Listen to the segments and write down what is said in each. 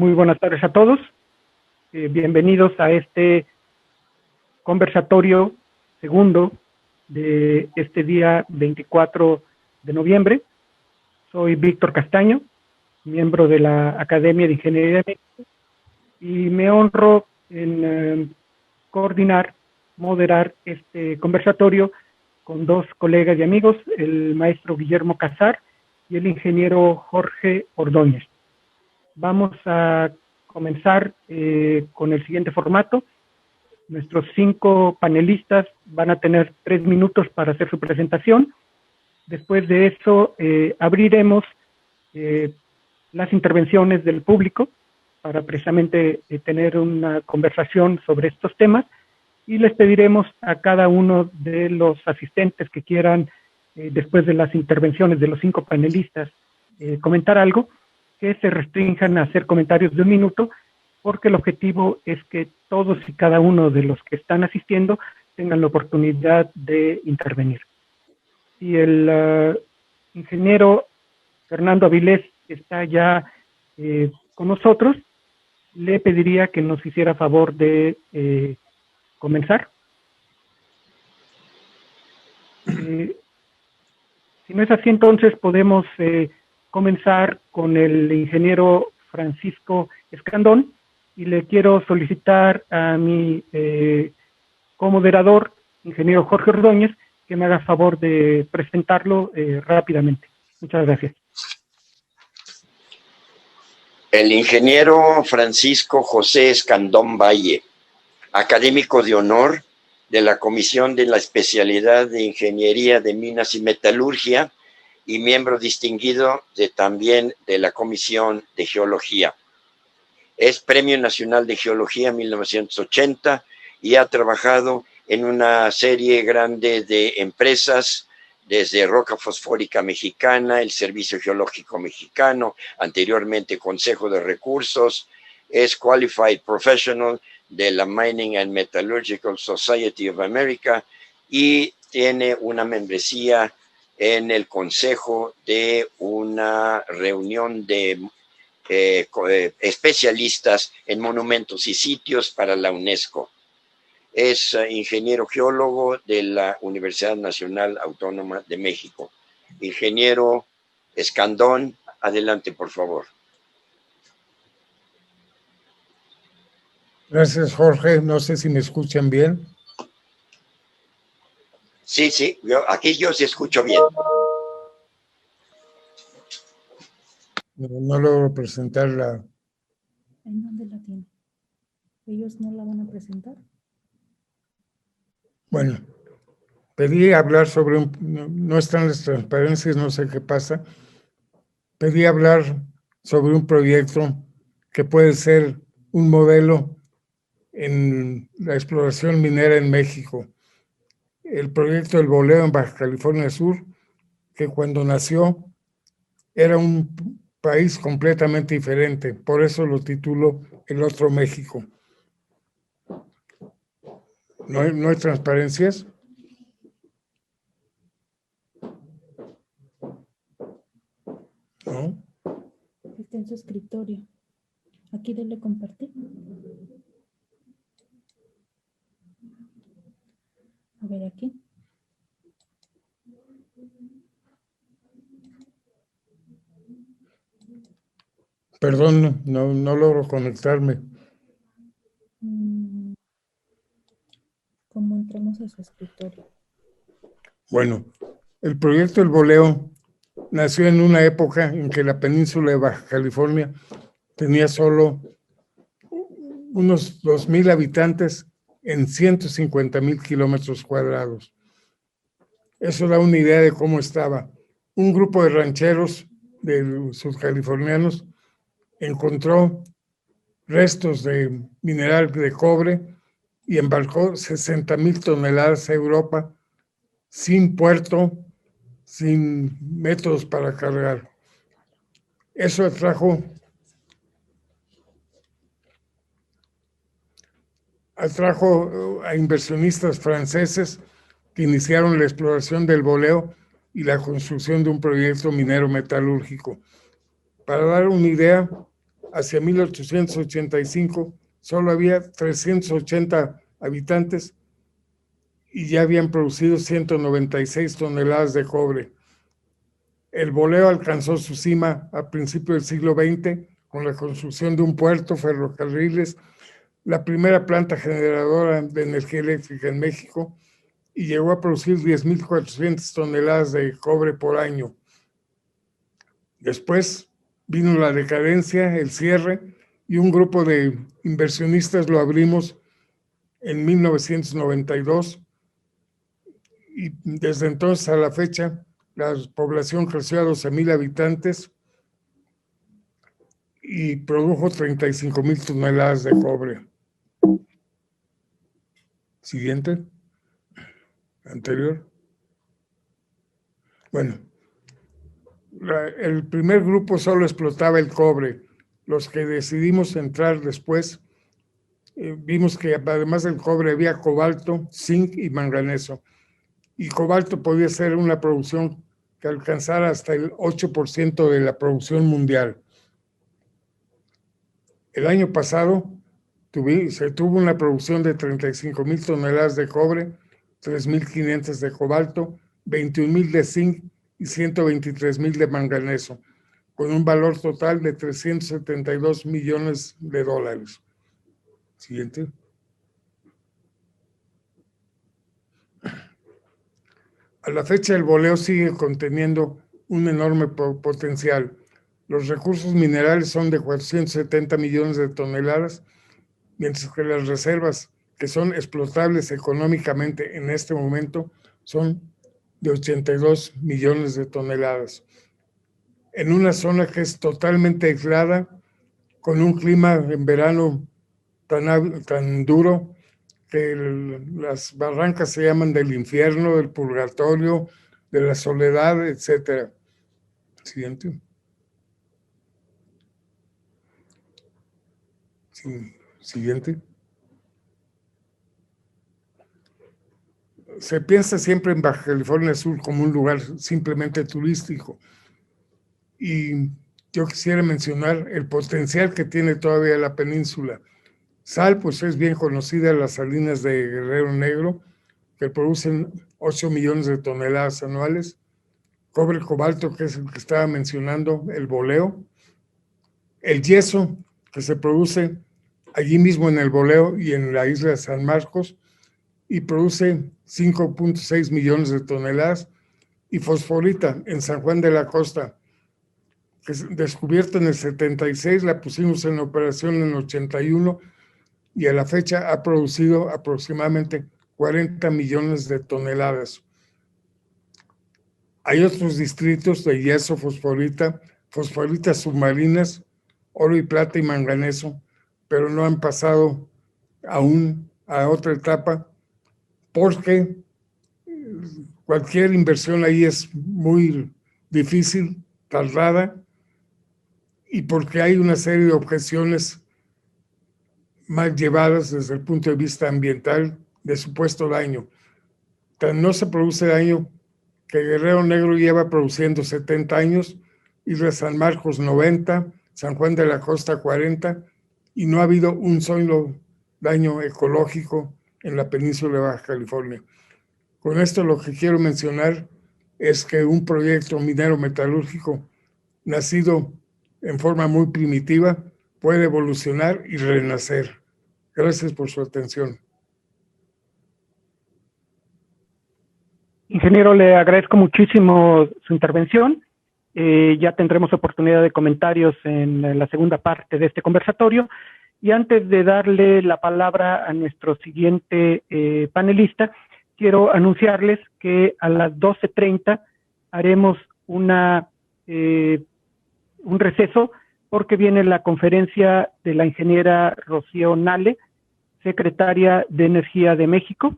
Muy buenas tardes a todos. Bienvenidos a este conversatorio segundo de este día 24 de noviembre. Soy Víctor Castaño, miembro de la Academia de Ingeniería de México, y me honro en coordinar, moderar este conversatorio con dos colegas y amigos, el maestro Guillermo Casar y el ingeniero Jorge Ordóñez. Vamos a comenzar con el siguiente formato. Nuestros 5 panelistas van a tener 3 minutos para hacer su presentación. Después de eso, abriremos las intervenciones del público para precisamente tener una conversación sobre estos temas, y les pediremos a cada uno de los asistentes que quieran, después de las intervenciones de los 5 panelistas, comentar algo, que se restrinjan a hacer comentarios de 1 minuto, porque el objetivo es que todos y cada uno de los que están asistiendo tengan la oportunidad de intervenir. Si el ingeniero Fernando Avilés está ya con nosotros, le pediría que nos hiciera favor de comenzar. Si no es así, entonces podemos comenzar con el ingeniero Francisco Escandón, y le quiero solicitar a mi comoderador, ingeniero Jorge Ordóñez, que me haga favor de presentarlo rápidamente. Muchas gracias. El ingeniero Francisco José Escandón Valle, académico de honor de la Comisión de la Especialidad de Ingeniería de Minas y Metalurgia y miembro distinguido también de la Comisión de Geología. Es Premio Nacional de Geología 1980 y ha trabajado en una serie grande de empresas, desde Roca Fosfórica Mexicana, el Servicio Geológico Mexicano, anteriormente Consejo de Recursos. Es Qualified Professional de la Mining and Metallurgical Society of America y tiene una membresía en el consejo de una reunión de especialistas en monumentos y sitios para la UNESCO. Es ingeniero geólogo de la Universidad Nacional Autónoma de México. Ingeniero Escandón, adelante, por favor. Gracias, Jorge. No sé si me escuchan bien. Sí, aquí yo sí escucho bien. No logro presentar la... ¿En dónde la tiene? ¿Ellos no la van a presentar? Bueno, pedí hablar sobre no están las transparencias, no sé qué pasa. Pedí hablar sobre un proyecto que puede ser un modelo en la exploración minera en México. El proyecto El Boleo en Baja California Sur, que cuando nació era un país completamente diferente, por eso lo titulo El Otro México. ¿No hay transparencias? ¿No? Está en su escritorio. Aquí debe compartir. A ver, aquí. Perdón, no logro conectarme. ¿Cómo entramos a su escritorio? Bueno, el proyecto El Boleo nació en una época en que la península de Baja California tenía solo unos 2,000 habitantes en 150,000 kilómetros cuadrados. Eso da una idea de cómo estaba. Un grupo de rancheros sudcalifornianos encontró restos de mineral de cobre y embarcó 60,000 toneladas a Europa sin puerto, sin métodos para cargar. Eso atrajo a inversionistas franceses que iniciaron la exploración del Boleo y la construcción de un proyecto minero metalúrgico. Para dar una idea, hacia 1885 solo había 380 habitantes y ya habían producido 196 toneladas de cobre. El boleo alcanzó su cima a principios del siglo XX con la construcción de un puerto, ferrocarriles, la primera planta generadora de energía eléctrica en México, y llegó a producir 10.400 toneladas de cobre por año. Después vino la decadencia, el cierre, y un grupo de inversionistas lo abrimos en 1992, y desde entonces a la fecha la población creció a 12,000 habitantes y produjo 35,000 toneladas de cobre. Siguiente. Anterior. Bueno, el primer grupo solo explotaba el cobre. Los que decidimos entrar después, vimos que además del cobre había cobalto, zinc y manganeso. Y cobalto podía ser una producción que alcanzara hasta el 8% de la producción mundial. El año pasado se tuvo una producción de 35,000 toneladas de cobre, 3,500 de cobalto, 21,000 de zinc y 123,000 de manganeso, con un valor total de 372 millones de dólares. Siguiente. A la fecha, el boleo sigue conteniendo un enorme potencial. Los recursos minerales son de 470 millones de toneladas, mientras que las reservas que son explotables económicamente en este momento son de 82 millones de toneladas. En una zona que es totalmente aislada, con un clima en verano tan duro, que las barrancas se llaman del infierno, del purgatorio, de la soledad, etc. Siguiente. Sí, siguiente. Se piensa siempre en Baja California Sur como un lugar simplemente turístico. Y yo quisiera mencionar el potencial que tiene todavía la península. Sal, pues es bien conocida, las salinas de Guerrero Negro, que producen 8 millones de toneladas anuales. Cobre, cobalto, que es el que estaba mencionando, el boleo. El yeso, que se produce allí mismo en el boleo y en la isla de San Marcos, y produce 5.6 millones de toneladas. Y fosforita en San Juan de la Costa, que es descubierta en el 76, la pusimos en operación en el 81, y a la fecha ha producido aproximadamente 40 millones de toneladas. Hay otros distritos de yeso, fosforitas submarinas, oro y plata y manganeso, pero no han pasado aún a otra etapa porque cualquier inversión ahí es muy difícil, tardada, y porque hay una serie de objeciones mal llevadas desde el punto de vista ambiental de supuesto daño. No se produce daño que Guerrero Negro lleva produciendo 70 años, Isla San Marcos 90, San Juan de la Costa 40, y no ha habido un solo daño ecológico en la península de Baja California. Con esto lo que quiero mencionar es que un proyecto minero metalúrgico nacido en forma muy primitiva puede evolucionar y renacer. Gracias por su atención. Ingeniero, le agradezco muchísimo su intervención. Ya tendremos oportunidad de comentarios en la segunda parte de este conversatorio. Y antes de darle la palabra a nuestro siguiente panelista, quiero anunciarles que a las 12:30 haremos un receso porque viene la conferencia de la ingeniera Rocío Nale, secretaria de Energía de México.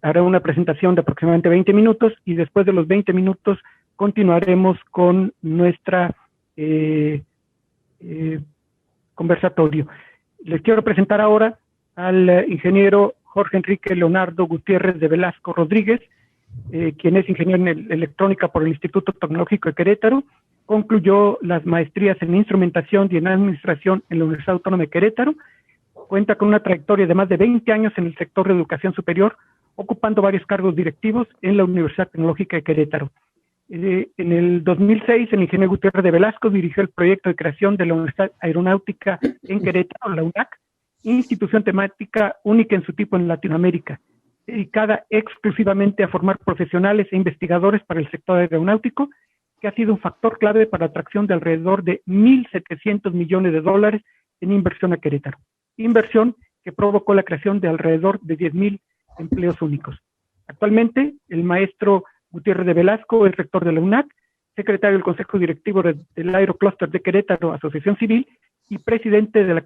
Hará una presentación de aproximadamente 20 minutos y después de los 20 minutos continuaremos con nuestra conversatorio. Les quiero presentar ahora al ingeniero Jorge Enrique Leonardo Gutiérrez de Velasco Rodríguez, quien es ingeniero en electrónica por el Instituto Tecnológico de Querétaro Concluyó las maestrías en instrumentación y en administración en la Universidad Autónoma de Querétaro. Cuenta con una trayectoria de más de 20 años en el sector de educación superior, ocupando varios cargos directivos en la Universidad Tecnológica de Querétaro. En el 2006, el ingeniero Gutiérrez de Velasco dirigió el proyecto de creación de la Universidad Aeronáutica en Querétaro, la UNAC, institución temática única en su tipo en Latinoamérica, dedicada exclusivamente a formar profesionales e investigadores para el sector aeronáutico, que ha sido un factor clave para la atracción de alrededor de 1.700 millones de dólares en inversión a Querétaro. Inversión que provocó la creación de alrededor de 10,000 empleos únicos. Actualmente, el maestro Gutiérrez de Velasco es rector de la UNAC, secretario del Consejo Directivo del Aeroclúster de Querétaro, Asociación Civil, y presidente de la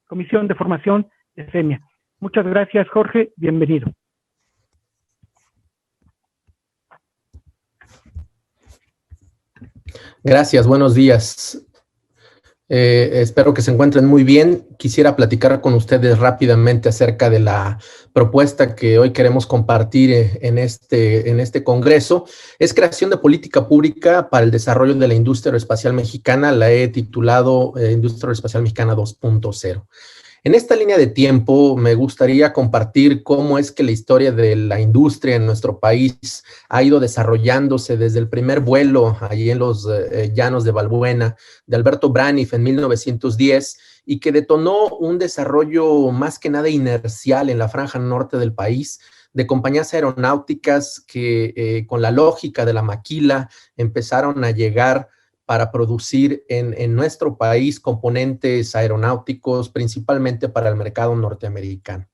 Comisión de Formación de FEMIA. Muchas gracias, Jorge. Bienvenido. Gracias, buenos días. Espero que se encuentren muy bien. Quisiera platicar con ustedes rápidamente acerca de la propuesta que hoy queremos compartir en este congreso. Es creación de política pública para el desarrollo de la industria aeroespacial mexicana. La he titulado Industria Aeroespacial Mexicana 2.0. En esta línea de tiempo me gustaría compartir cómo es que la historia de la industria en nuestro país ha ido desarrollándose desde el primer vuelo allí en los llanos de Balbuena de Alberto Braniff en 1910 y que detonó un desarrollo más que nada inercial en la franja norte del país de compañías aeronáuticas que con la lógica de la maquila empezaron a llegar para producir en nuestro país componentes aeronáuticos, principalmente para el mercado norteamericano.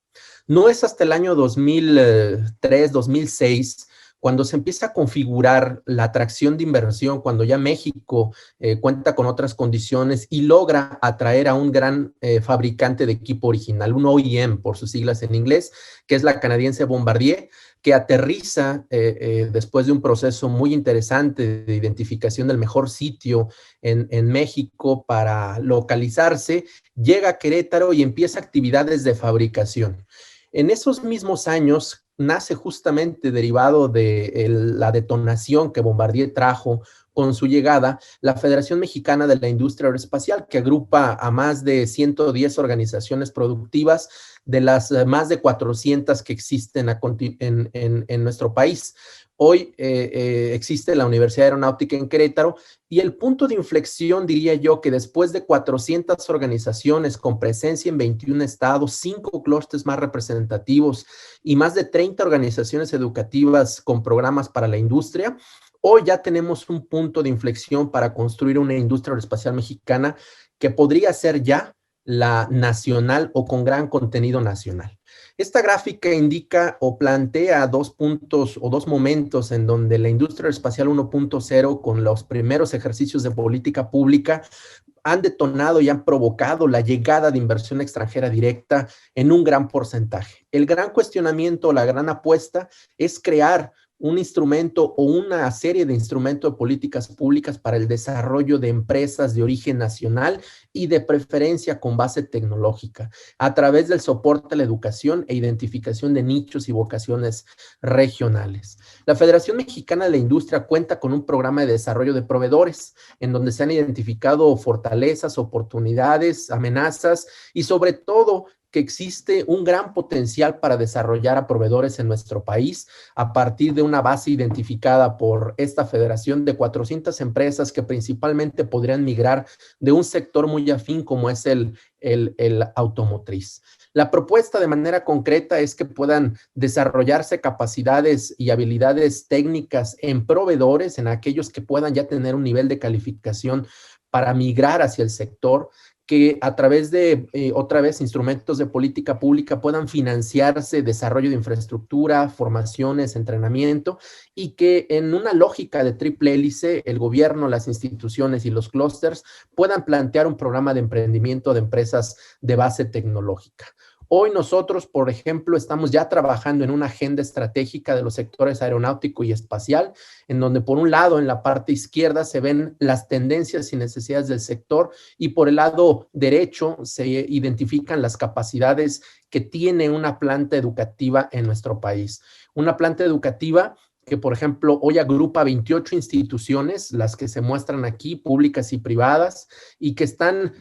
No es hasta el año 2003, 2006, cuando se empieza a configurar la atracción de inversión, cuando ya México cuenta con otras condiciones y logra atraer a un gran fabricante de equipo original, un OEM por sus siglas en inglés, que es la canadiense Bombardier, que aterriza después de un proceso muy interesante de identificación del mejor sitio en México para localizarse, llega a Querétaro y empieza actividades de fabricación. En esos mismos años nace justamente derivado de la detonación que Bombardier trajo con su llegada, la Federación Mexicana de la Industria Aeroespacial, que agrupa a más de 110 organizaciones productivas de las más de 400 que existen en nuestro país. Hoy existe la Universidad Aeronáutica en Querétaro y el punto de inflexión, diría yo, que después de 400 organizaciones con presencia en 21 estados, 5 clústeres más representativos y más de 30 organizaciones educativas con programas para la industria, hoy ya tenemos un punto de inflexión para construir una industria aeroespacial mexicana que podría ser ya la nacional o con gran contenido nacional. Esta gráfica indica o plantea dos puntos o dos momentos en donde la industria aeroespacial 1.0 con los primeros ejercicios de política pública han detonado y han provocado la llegada de inversión extranjera directa en un gran porcentaje. El gran cuestionamiento, la gran apuesta es crear un instrumento o una serie de instrumentos de políticas públicas para el desarrollo de empresas de origen nacional y de preferencia con base tecnológica, a través del soporte a la educación e identificación de nichos y vocaciones regionales. La Federación Mexicana de la Industria cuenta con un programa de desarrollo de proveedores, en donde se han identificado fortalezas, oportunidades, amenazas y sobre todo que existe un gran potencial para desarrollar a proveedores en nuestro país a partir de una base identificada por esta federación de 400 empresas que principalmente podrían migrar de un sector muy afín como es el automotriz. La propuesta de manera concreta es que puedan desarrollarse capacidades y habilidades técnicas en proveedores, en aquellos que puedan ya tener un nivel de calificación para migrar hacia el sector, que a través de, otra vez, instrumentos de política pública puedan financiarse desarrollo de infraestructura, formaciones, entrenamiento, y que en una lógica de triple hélice, el gobierno, las instituciones y los clústeres puedan plantear un programa de emprendimiento de empresas de base tecnológica. Hoy nosotros, por ejemplo, estamos ya trabajando en una agenda estratégica de los sectores aeronáutico y espacial, en donde por un lado, en la parte izquierda, se ven las tendencias y necesidades del sector y por el lado derecho se identifican las capacidades que tiene una planta educativa en nuestro país. Una planta educativa que, por ejemplo, hoy agrupa 28 instituciones, las que se muestran aquí, públicas y privadas, y que están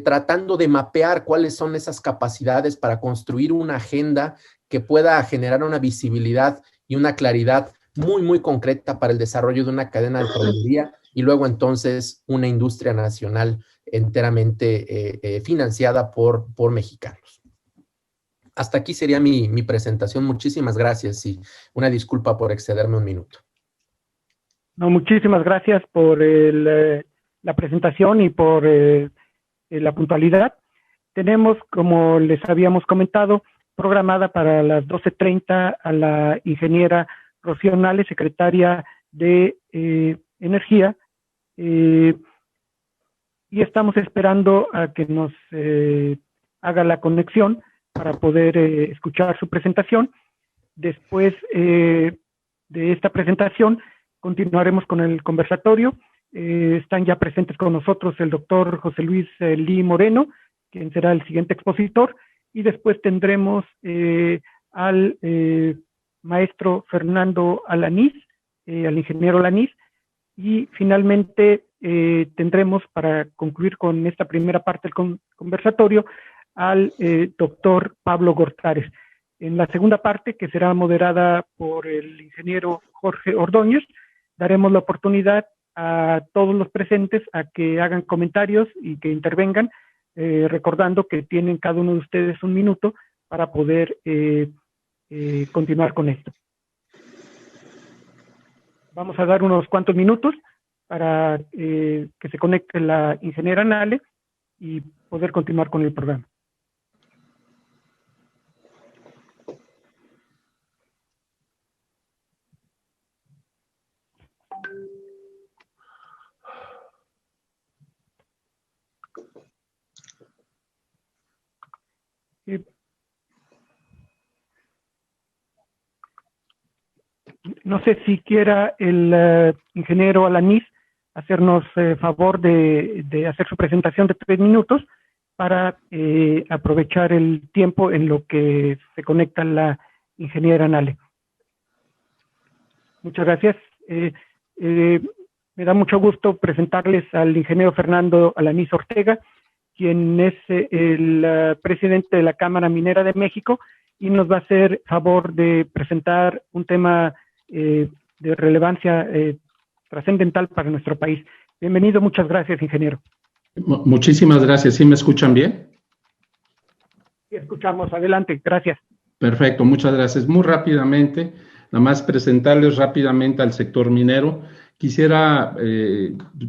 tratando de mapear cuáles son esas capacidades para construir una agenda que pueda generar una visibilidad y una claridad muy, muy concreta para el desarrollo de una cadena de proveeduría y luego entonces una industria nacional enteramente financiada por mexicanos. Hasta aquí sería mi presentación. Muchísimas gracias y una disculpa por excederme un minuto. No, muchísimas gracias por la presentación y por la puntualidad. Tenemos, como les habíamos comentado, programada para las 12:30 a la ingeniera Rocío Nale, secretaria de Energía, y estamos esperando a que nos haga la conexión para poder escuchar su presentación. Después de esta presentación, continuaremos con el conversatorio. Están ya presentes con nosotros el doctor José Luis Lee Moreno, quien será el siguiente expositor, y después tendremos al maestro Fernando Alanís, al ingeniero Alanís, y finalmente tendremos, para concluir con esta primera parte del conversatorio, al doctor Pablo Gortares. En la segunda parte, que será moderada por el ingeniero Jorge Ordóñez, daremos la oportunidad a todos los presentes a que hagan comentarios y que intervengan, recordando que tienen cada uno de ustedes un minuto para poder continuar con esto. Vamos a dar unos cuantos minutos para que se conecte la ingeniera Nale y poder continuar con el programa. No sé si quiera el ingeniero Alanís hacernos favor de hacer su presentación de 3 minutos para aprovechar el tiempo en lo que se conecta la ingeniera Nale. Muchas gracias. Me da mucho gusto presentarles al ingeniero Fernando Alanís Ortega, quien es el presidente de la Cámara Minera de México, y nos va a hacer favor de presentar un tema de relevancia trascendental para nuestro país. Bienvenido, muchas gracias, ingeniero. Muchísimas gracias. ¿Sí me escuchan bien? Sí, escuchamos. Adelante, gracias. Perfecto, muchas gracias. Muy rápidamente, nada más presentarles rápidamente al sector minero. Quisiera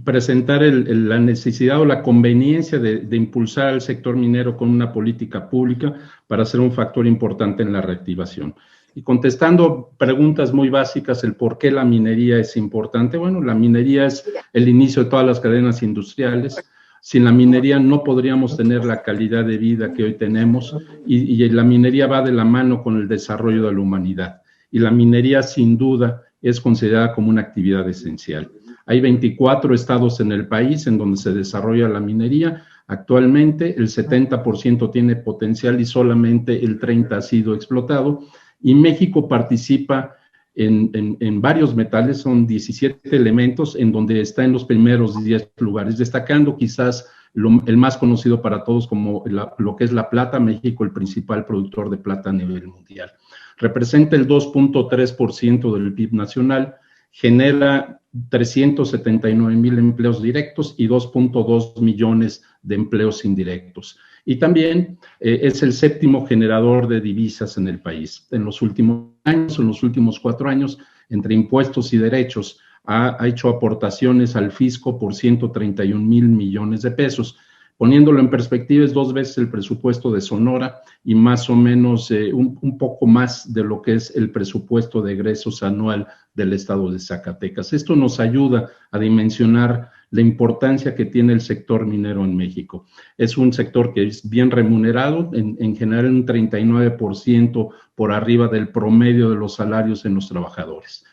presentar la necesidad o la conveniencia de impulsar al sector minero con una política pública para ser un factor importante en la reactivación. Y contestando preguntas muy básicas, el por qué la minería es importante. Bueno, la minería es el inicio de todas las cadenas industriales. Sin la minería no podríamos tener la calidad de vida que hoy tenemos, y la minería va de la mano con el desarrollo de la humanidad. Y la minería, sin duda, es considerada como una actividad esencial. Hay 24 estados en el país en donde se desarrolla la minería. Actualmente el 70% tiene potencial y solamente el 30% ha sido explotado. Y México participa en varios metales, son 17 elementos en donde está en los primeros 10 lugares, destacando quizás el más conocido para todos como lo que es la plata. México, el principal productor de plata a nivel mundial. Representa el 2.3% del PIB nacional, genera 379,000 empleos directos y 2.2 millones de empleos indirectos. Y también es el 7º generador de divisas en el país. En los últimos años, en los últimos 4 años, entre impuestos y derechos, ha hecho aportaciones al fisco por 131,000 millones de pesos. Poniéndolo en perspectiva, es 2 veces el presupuesto de Sonora y más o menos un poco más de lo que es el presupuesto de egresos anual del estado de Zacatecas. Esto nos ayuda a dimensionar la importancia que tiene el sector minero en México. Es un sector que es bien remunerado, en general un 39% por arriba del promedio de los salarios en los trabajadores.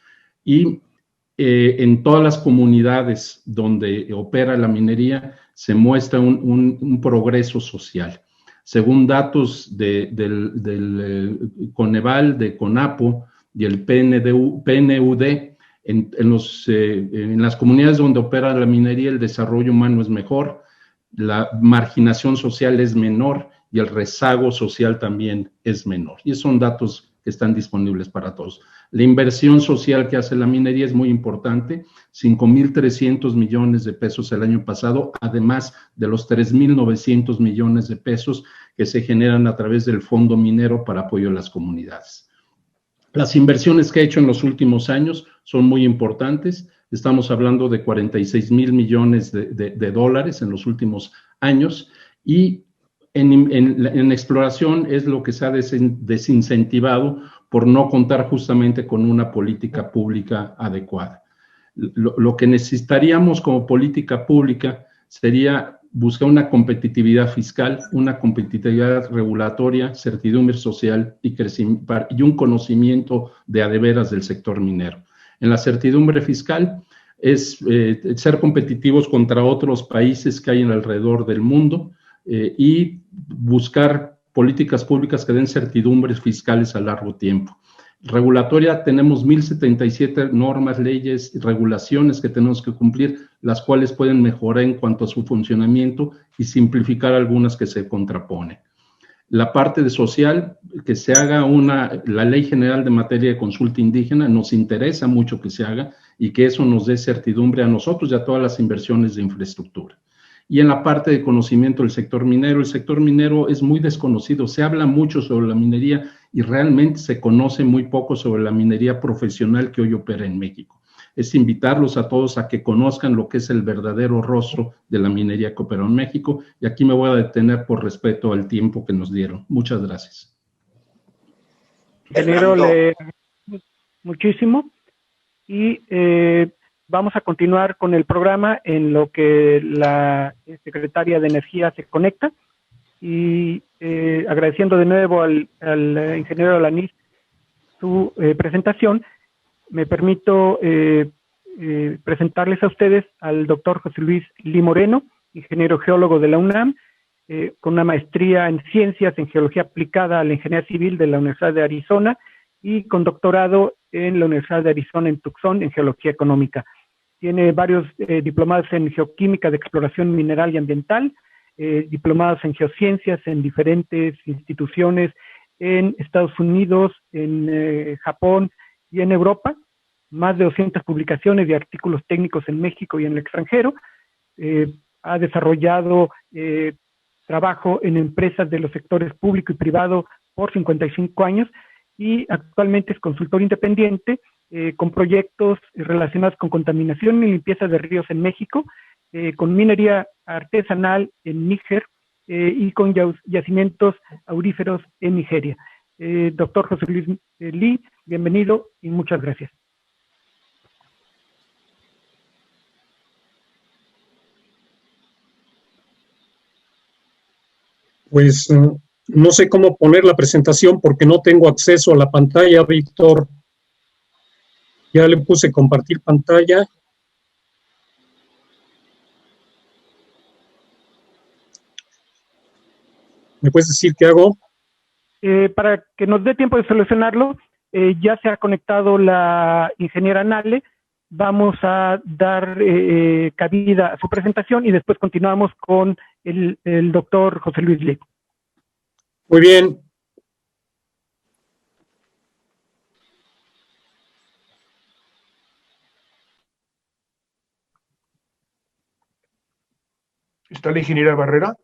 Y en todas las comunidades donde opera la minería se muestra un progreso social. Según datos del Coneval, de CONAPO, y el PNUD, en las comunidades donde opera la minería, el desarrollo humano es mejor, la marginación social es menor y el rezago social también es menor. Y esos son datos que están disponibles para todos. La inversión social que hace la minería es muy importante, 5.300 millones de pesos el año pasado, además de los 3.900 millones de pesos que se generan a través del Fondo Minero para apoyo a las comunidades. Las inversiones que ha hecho en los últimos años son muy importantes. Estamos hablando de 46.000 millones de dólares en los últimos años, y en exploración es lo que se ha desincentivado por no contar justamente con una política pública adecuada. Lo que necesitaríamos como política pública sería buscar una competitividad fiscal, una competitividad regulatoria, certidumbre social y un conocimiento de a de veras del sector minero. En la certidumbre fiscal es ser competitivos contra otros países que hay alrededor del mundo, y buscar políticas públicas que den certidumbres fiscales a largo tiempo. Regulatoria, tenemos 1.077 normas, leyes y regulaciones que tenemos que cumplir, las cuales pueden mejorar en cuanto a su funcionamiento y simplificar algunas que se contraponen. La parte de social, que se haga la Ley General de Materia de Consulta Indígena, nos interesa mucho que se haga y que eso nos dé certidumbre a nosotros y a todas las inversiones de infraestructura. Y en la parte de conocimiento del sector minero, el sector minero es muy desconocido, se habla mucho sobre la minería y realmente se conoce muy poco sobre la minería profesional que hoy opera en México. Es invitarlos a todos a que conozcan lo que es el verdadero rostro de la minería que opera en México, y aquí me voy a detener por respeto al tiempo que nos dieron. Muchas gracias. Ingeniero, le agradecemos muchísimo y vamos a continuar con el programa en lo que la secretaria de Energía se conecta, y agradeciendo de nuevo al ingeniero Alanís su presentación, me permito presentarles a ustedes al doctor José Luis Lee Moreno, ingeniero geólogo de la UNAM, con una maestría en Ciencias en Geología Aplicada a la Ingeniería Civil de la Universidad de Arizona y con doctorado en la Universidad de Arizona en Tucson en Geología Económica. Tiene varios diplomados en Geoquímica de Exploración Mineral y Ambiental, diplomados en Geociencias en diferentes instituciones en Estados Unidos, en Japón y en Europa, más de 200 publicaciones y artículos técnicos en México y en el extranjero. Ha desarrollado trabajo en empresas de los sectores público y privado por 55 años y actualmente es consultor independiente con proyectos relacionados con contaminación y limpieza de ríos en México, con minería artesanal en Níger y con yacimientos auríferos en Nigeria. Doctor José Luis Lee, bienvenido y muchas gracias. Pues no sé cómo poner la presentación porque no tengo acceso a la pantalla, Víctor. Ya le puse compartir pantalla. ¿Me puedes decir qué hago? Para que nos dé tiempo de solucionarlo, ya se ha conectado la ingeniera Nale. Vamos a dar cabida a su presentación y después continuamos con el doctor José Luis Lee. Muy bien. ¿Está la ingeniera Barrera?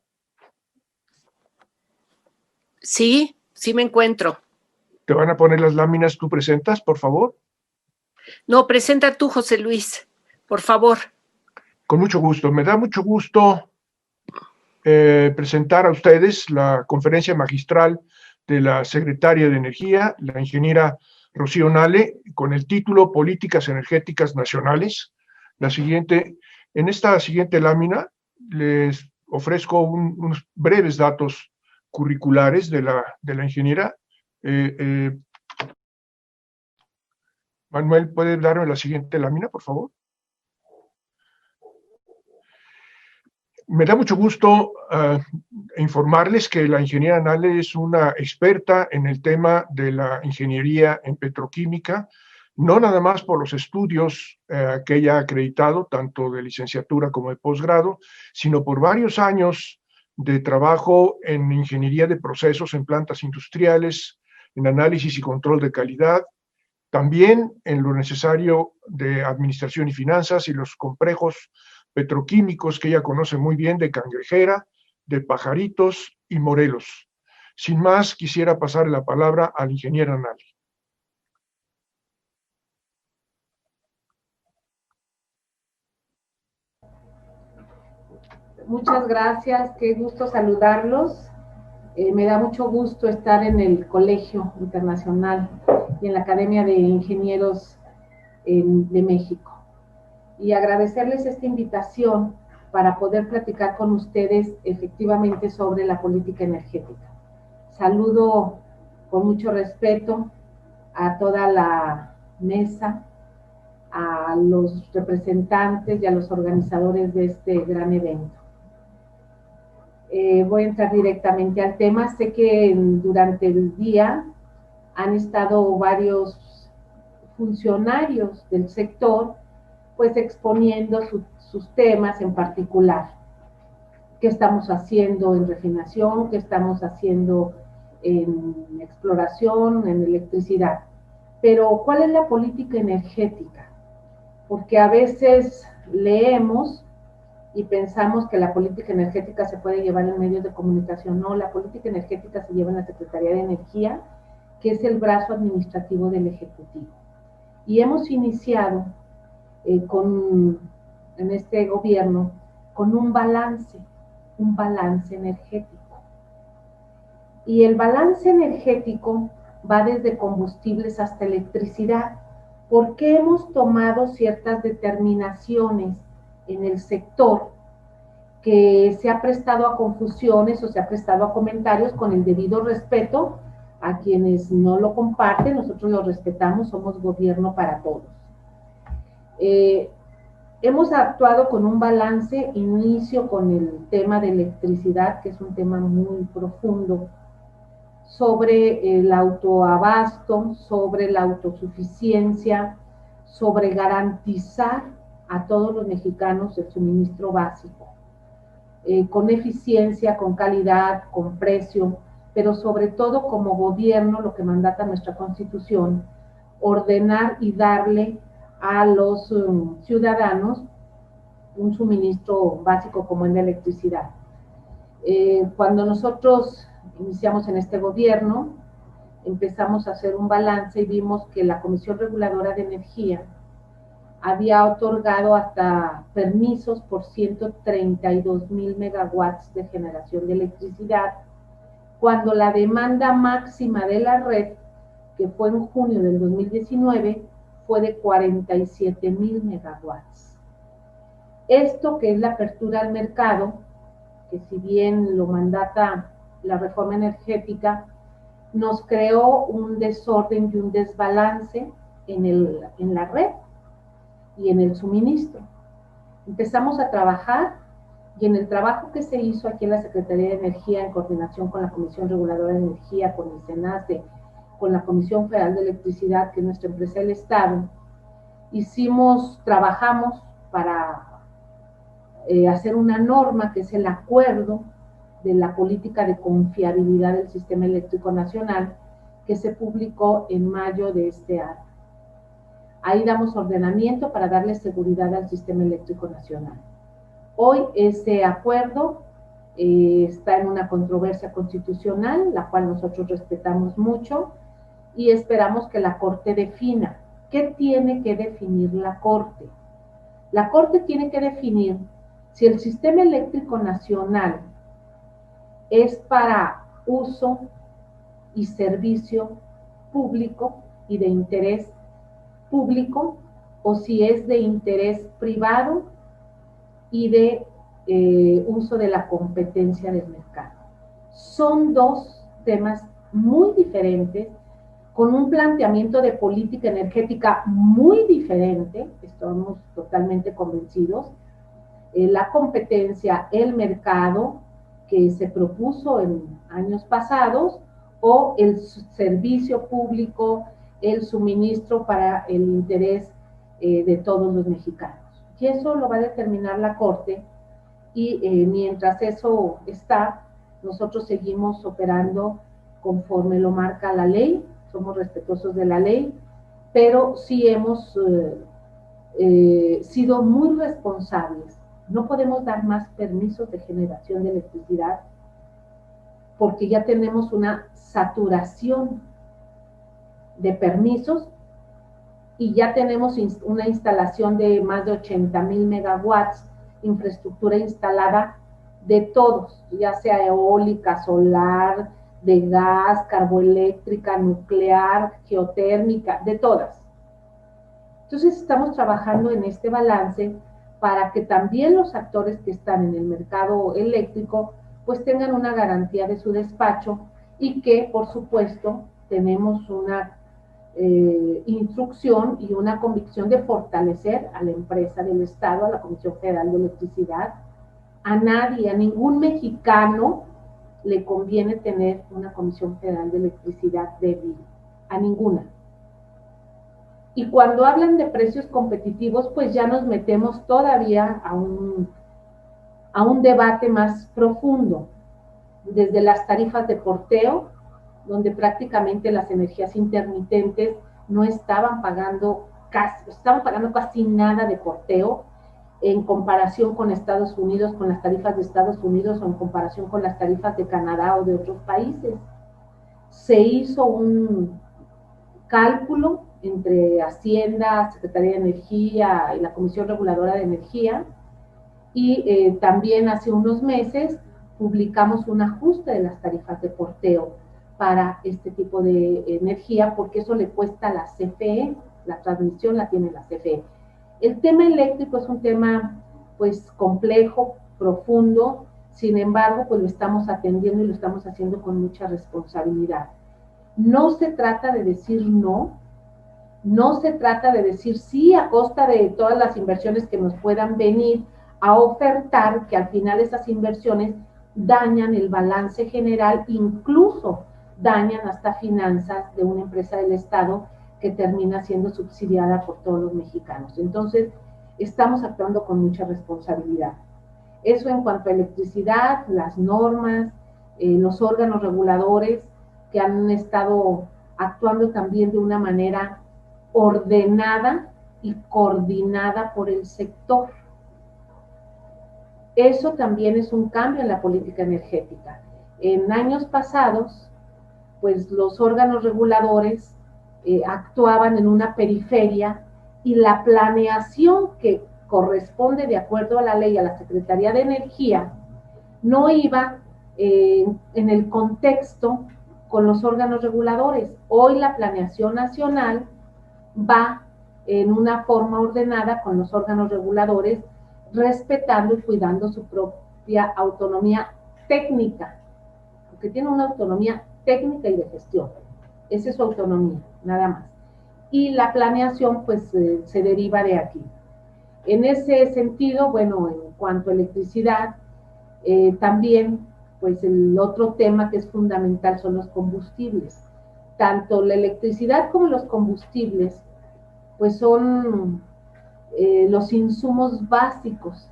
Sí, sí me encuentro. ¿Te van a poner las láminas? ¿Tú presentas, por favor? No, presenta tú, José Luis, por favor. Con mucho gusto. Me da mucho gusto presentar a ustedes la conferencia magistral de la secretaria de Energía, la ingeniera Rocío Nale, con el título Políticas Energéticas Nacionales. En esta siguiente lámina les ofrezco unos breves datos curriculares de la ingeniera. Manuel, ¿puede darme la siguiente lámina, por favor? Me da mucho gusto informarles que la ingeniera Nale es una experta en el tema de la ingeniería en petroquímica, no nada más por los estudios que ella ha acreditado, tanto de licenciatura como de posgrado, sino por varios años de trabajo en ingeniería de procesos en plantas industriales, en análisis y control de calidad, también en lo necesario de administración y finanzas y los complejos petroquímicos que ella conoce muy bien de Cangrejera, de Pajaritos y Morelos. Sin más, quisiera pasar la palabra al ingeniero Nale. Muchas gracias, qué gusto saludarlos. Me da mucho gusto estar en el Colegio Internacional y en la Academia de Ingenieros de México. Y agradecerles esta invitación para poder platicar con ustedes efectivamente sobre la política energética. Saludo con mucho respeto a toda la mesa, a los representantes y a los organizadores de este gran evento. Voy a entrar directamente al tema. Sé que durante el día han estado varios funcionarios del sector pues exponiendo sus temas en particular. ¿Qué estamos haciendo en refinación? ¿Qué estamos haciendo en exploración, en electricidad? Pero, ¿cuál es la política energética? Porque a veces leemos y pensamos que la política energética se puede llevar en medios de comunicación. No, la política energética se lleva en la Secretaría de Energía, que es el brazo administrativo del Ejecutivo. Y hemos iniciado en este gobierno con un balance energético. Y el balance energético va desde combustibles hasta electricidad, porque hemos tomado ciertas determinaciones en el sector que se ha prestado a confusiones o se ha prestado a comentarios con el debido respeto a quienes no lo comparten. Nosotros lo respetamos, somos gobierno para todos. Hemos actuado con un balance, inicio con el tema de electricidad, que es un tema muy profundo, sobre el autoabasto, sobre la autosuficiencia, sobre garantizar a todos los mexicanos el suministro básico, con eficiencia, con calidad, con precio, pero sobre todo como gobierno, lo que mandata nuestra Constitución, ordenar y darle a los ciudadanos un suministro básico como es la electricidad. Cuando nosotros iniciamos en este gobierno, empezamos a hacer un balance y vimos que la Comisión Reguladora de Energía había otorgado hasta permisos por 132,000 megawatts de generación de electricidad, cuando la demanda máxima de la red, que fue en junio del 2019, fue de 47,000 megawatts. Esto, que es la apertura al mercado, que si bien lo mandata la reforma energética, nos creó un desorden y un desbalance en la red y en el suministro. Empezamos a trabajar, y en el trabajo que se hizo aquí en la Secretaría de Energía, en coordinación con la Comisión Reguladora de Energía, con el SENACE, con la Comisión Federal de Electricidad, que es nuestra empresa del Estado, trabajamos para hacer una norma que es el acuerdo de la política de confiabilidad del sistema eléctrico nacional, que se publicó en mayo de este año. Ahí damos ordenamiento para darle seguridad al sistema eléctrico nacional. Hoy ese acuerdo está en una controversia constitucional, la cual nosotros respetamos mucho, y esperamos que la Corte defina. ¿Qué tiene que definir la Corte? La Corte tiene que definir si el sistema eléctrico nacional es para uso y servicio público y de interés público, o si es de interés privado y de uso de la competencia del mercado. Son dos temas muy diferentes, con un planteamiento de política energética muy diferente, estamos totalmente convencidos. la competencia, el mercado que se propuso en años pasados, o el servicio público, el suministro para el interés de todos los mexicanos. Y eso lo va a determinar la Corte, y mientras eso está, nosotros seguimos operando conforme lo marca la ley, somos respetuosos de la ley, pero sí hemos sido muy responsables. No podemos dar más permisos de generación de electricidad porque ya tenemos una saturación de permisos y ya tenemos una instalación de más de 80,000 megawatts, infraestructura instalada de todos, ya sea eólica, solar, de gas, carboeléctrica, nuclear, geotérmica, de todas. Entonces estamos trabajando en este balance para que también los actores que están en el mercado eléctrico pues tengan una garantía de su despacho, y que por supuesto tenemos una instrucción y una convicción de fortalecer a la empresa del Estado, a la Comisión Federal de Electricidad. A nadie, a ningún mexicano le conviene tener una Comisión Federal de Electricidad débil, a ninguna. Y cuando hablan de precios competitivos, pues ya nos metemos todavía a un debate más profundo, desde las tarifas de porteo, donde prácticamente las energías intermitentes no estaban pagando casi nada de porteo en comparación con Estados Unidos, con las tarifas de Estados Unidos, o en comparación con las tarifas de Canadá o de otros países. Se hizo un cálculo entre Hacienda, Secretaría de Energía y la Comisión Reguladora de Energía, y también hace unos meses publicamos un ajuste de las tarifas de porteo para este tipo de energía, porque eso le cuesta a la CFE, la transmisión la tiene la CFE. El tema eléctrico es un tema pues complejo, profundo, sin embargo pues lo estamos atendiendo y lo estamos haciendo con mucha responsabilidad. No se trata de decir no, no se trata de decir sí a costa de todas las inversiones que nos puedan venir a ofertar, que al final esas inversiones dañan el balance general, incluso dañan hasta finanzas de una empresa del Estado que termina siendo subsidiada por todos los mexicanos. Entonces, estamos actuando con mucha responsabilidad. Eso en cuanto a electricidad, las normas, los órganos reguladores que han estado actuando también de una manera ordenada y coordinada por el sector. Eso también es un cambio en la política energética. En años pasados, pues los órganos reguladores actuaban en una periferia, y la planeación que corresponde de acuerdo a la ley a la Secretaría de Energía no iba en el contexto con los órganos reguladores. Hoy la planeación nacional va en una forma ordenada con los órganos reguladores, respetando y cuidando su propia autonomía técnica, porque tiene una autonomía técnica y de gestión. Esa es su autonomía, nada más. Y la planeación, pues, se deriva de aquí. En ese sentido, bueno, en cuanto a electricidad, también, pues, el otro tema que es fundamental son los combustibles. Tanto la electricidad como los combustibles, pues, son los insumos básicos,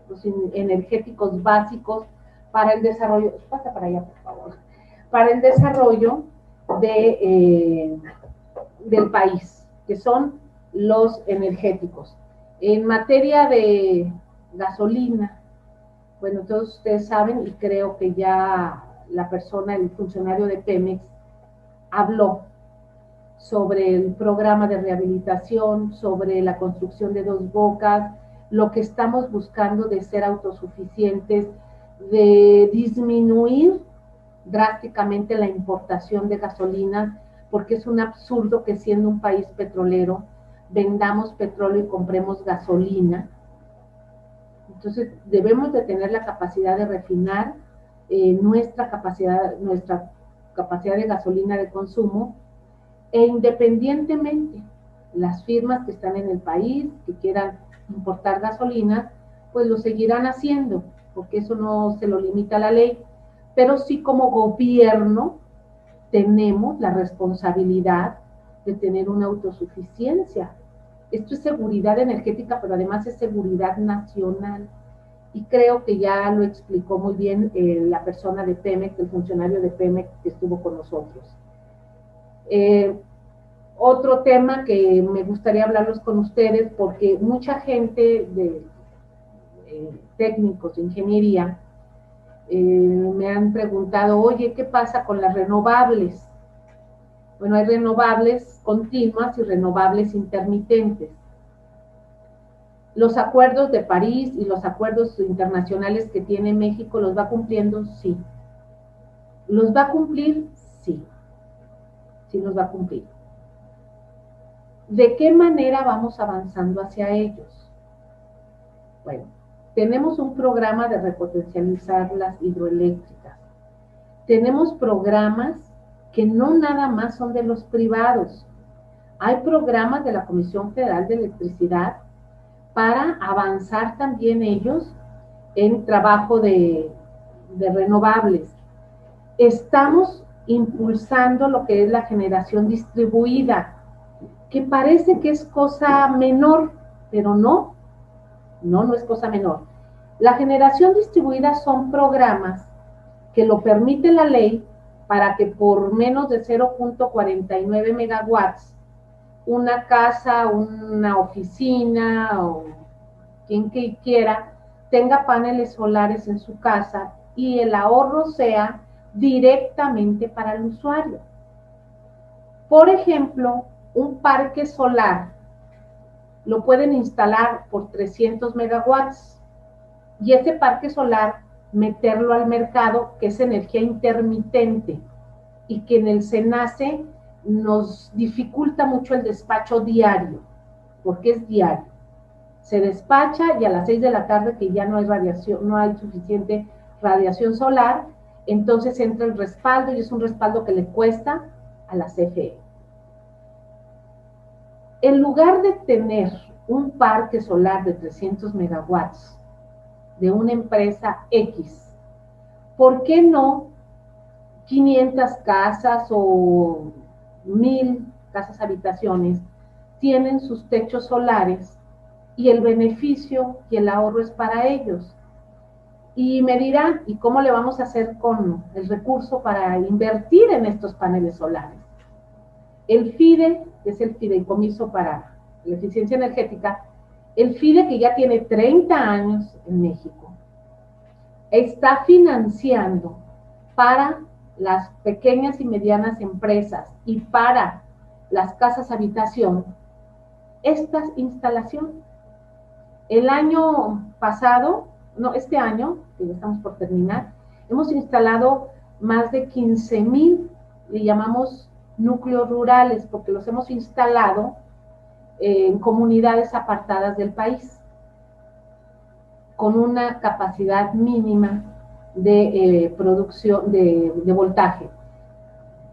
los energéticos básicos para el desarrollo, pasa para allá por favor, para el desarrollo del país, que son los energéticos. En materia de gasolina, bueno, todos ustedes saben, y creo que ya la persona, el funcionario de Pemex, habló sobre el programa de rehabilitación, sobre la construcción de 2 bocas, lo que estamos buscando de ser autosuficientes, de disminuir drásticamente la importación de gasolinas, porque es un absurdo que siendo un país petrolero vendamos petróleo y compremos gasolina. Entonces debemos de tener la capacidad de refinar nuestra capacidad de gasolina de consumo, e independientemente las firmas que están en el país, que quieran importar gasolinas, pues lo seguirán haciendo, porque eso no se lo limita la ley, pero sí como gobierno tenemos la responsabilidad de tener una autosuficiencia. Esto es seguridad energética, pero además es seguridad nacional. Y creo que ya lo explicó muy bien la persona de Pemex, el funcionario de Pemex que estuvo con nosotros. Otro tema que me gustaría hablarlos con ustedes, porque mucha gente de técnicos de ingeniería me han preguntado, oye, ¿qué pasa con las renovables? Bueno, hay renovables continuas y renovables intermitentes. Los acuerdos de París y los acuerdos internacionales que tiene México, ¿los va cumpliendo? Sí. ¿Los va a cumplir? Sí. Sí los va a cumplir. ¿De qué manera vamos avanzando hacia ellos? Bueno, tenemos un programa de repotencializar las hidroeléctricas. Tenemos programas que no nada más son de los privados. Hay programas de la Comisión Federal de Electricidad para avanzar también ellos en trabajo de renovables. Estamos impulsando lo que es la generación distribuida, que parece que es cosa menor, pero no es cosa menor. La generación distribuida son programas que lo permite la ley para que por menos de 0.49 megawatts, una casa, una oficina o quien que quiera tenga paneles solares en su casa y el ahorro sea directamente para el usuario. Por ejemplo, un parque solar lo pueden instalar por 300 megawatts y ese parque solar meterlo al mercado, que es energía intermitente y que en el SENACE nos dificulta mucho el despacho diario, porque es diario. Se despacha y a las 6 de la tarde, que ya no hay radiación, no hay suficiente radiación solar, entonces entra el respaldo y es un respaldo que le cuesta a la CFE. En lugar de tener un parque solar de 300 megawatts de una empresa X, ¿por qué no 500 casas o 1000 casas habitaciones tienen sus techos solares y el beneficio y el ahorro es para ellos? Y me dirán, ¿y cómo le vamos a hacer con el recurso para invertir en estos paneles solares? El FIDE, que es el Fideicomiso para la Eficiencia Energética, el FIDE, que ya tiene 30 años en México, está financiando para las pequeñas y medianas empresas y para las casas habitación estas instalaciones. El año pasado, no, este año, que ya estamos por terminar, hemos instalado más de 15,000, le llamamos núcleos rurales, porque los hemos instalado en comunidades apartadas del país, con una capacidad mínima de producción de voltaje.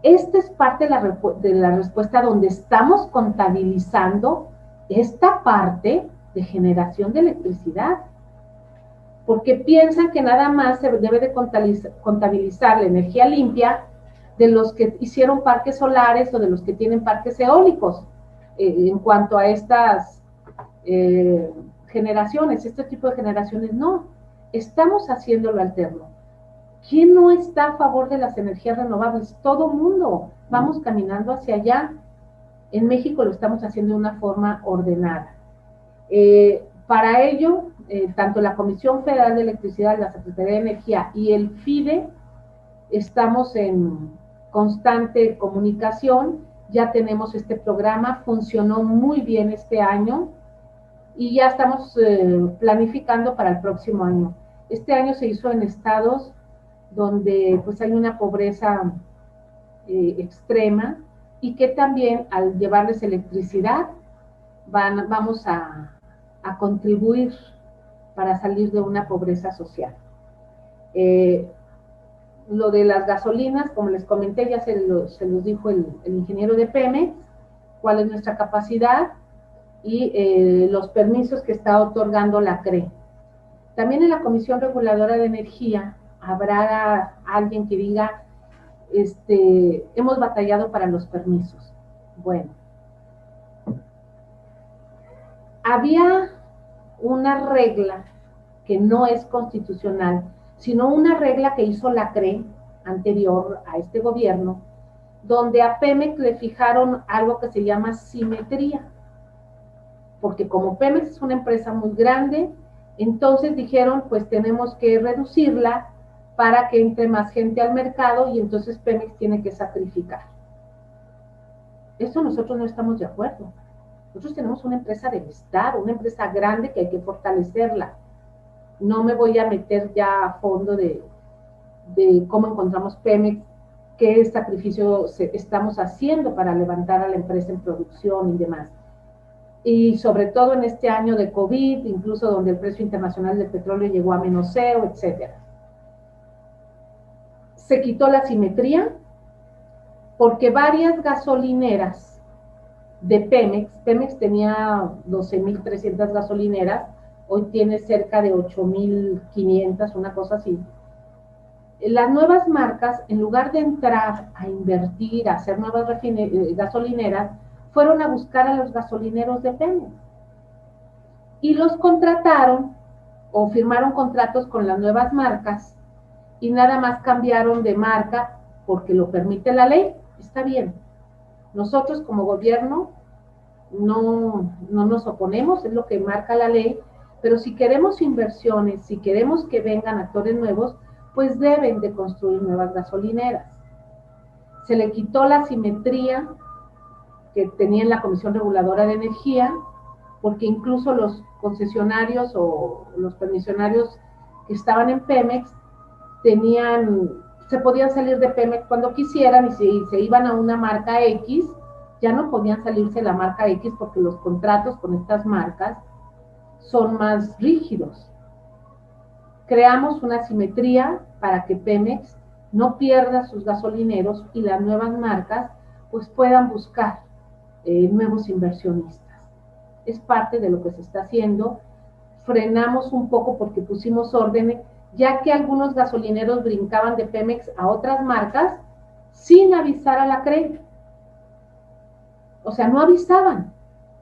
Esta es parte de la respuesta donde estamos contabilizando esta parte de generación de electricidad, porque piensan que nada más se debe de contabilizar la energía limpia de los que hicieron parques solares o de los que tienen parques eólicos, en cuanto a estas generaciones, este tipo de generaciones. No, estamos haciéndolo alterno. ¿Quién no está a favor de las energías renovables? Todo mundo, vamos caminando hacia allá. En México lo estamos haciendo de una forma ordenada. Para ello, tanto la Comisión Federal de Electricidad, la Secretaría de Energía y el FIDE estamos en constante comunicación. Ya tenemos este programa, funcionó muy bien este año y ya estamos planificando para el próximo año. Este año se hizo en estados donde pues hay una pobreza extrema y que también al llevarles electricidad vamos a contribuir para salir de una pobreza social. Lo de las gasolinas, como les comenté, ya se los dijo el ingeniero de Pemex, cuál es nuestra capacidad y los permisos que está otorgando la CRE. También en la Comisión Reguladora de Energía habrá alguien que diga, hemos batallado para los permisos. Bueno, había una regla que no es constitucional, sino una regla que hizo la CRE anterior a este gobierno, donde a Pemex le fijaron algo que se llama simetría, porque como Pemex es una empresa muy grande, entonces dijeron, pues tenemos que reducirla para que entre más gente al mercado y entonces Pemex tiene que sacrificar. Eso nosotros no estamos de acuerdo. Nosotros tenemos una empresa del Estado, una empresa grande que hay que fortalecerla. No me voy a meter ya a fondo de cómo encontramos Pemex, qué sacrificio estamos haciendo para levantar a la empresa en producción y demás. Y sobre todo en este año de COVID, incluso donde el precio internacional del petróleo llegó a -0, etc. Se quitó la simetría porque varias gasolineras de Pemex tenía 12.300 gasolineras, hoy tiene cerca de 8.500, una cosa así. Las nuevas marcas, en lugar de entrar a invertir, a hacer nuevas gasolineras, fueron a buscar a los gasolineros de Pemex y los contrataron o firmaron contratos con las nuevas marcas y nada más cambiaron de marca porque lo permite la ley. Está bien. Nosotros como gobierno no nos oponemos, es lo que marca la ley, pero si queremos inversiones, si queremos que vengan actores nuevos, pues deben de construir nuevas gasolineras. Se le quitó la simetría que tenía en la Comisión Reguladora de Energía, porque incluso los concesionarios o los permisionarios que estaban en Pemex se podían salir de Pemex cuando quisieran y si se iban a una marca X, ya no podían salirse de la marca X porque los contratos con estas marcas son más rígidos. Creamos una simetría para que Pemex no pierda sus gasolineros y las nuevas marcas pues puedan buscar nuevos inversionistas. Es parte de lo que se está haciendo. Frenamos un poco porque pusimos órdenes, ya que algunos gasolineros brincaban de Pemex a otras marcas sin avisar a la CRE. O sea, no avisaban.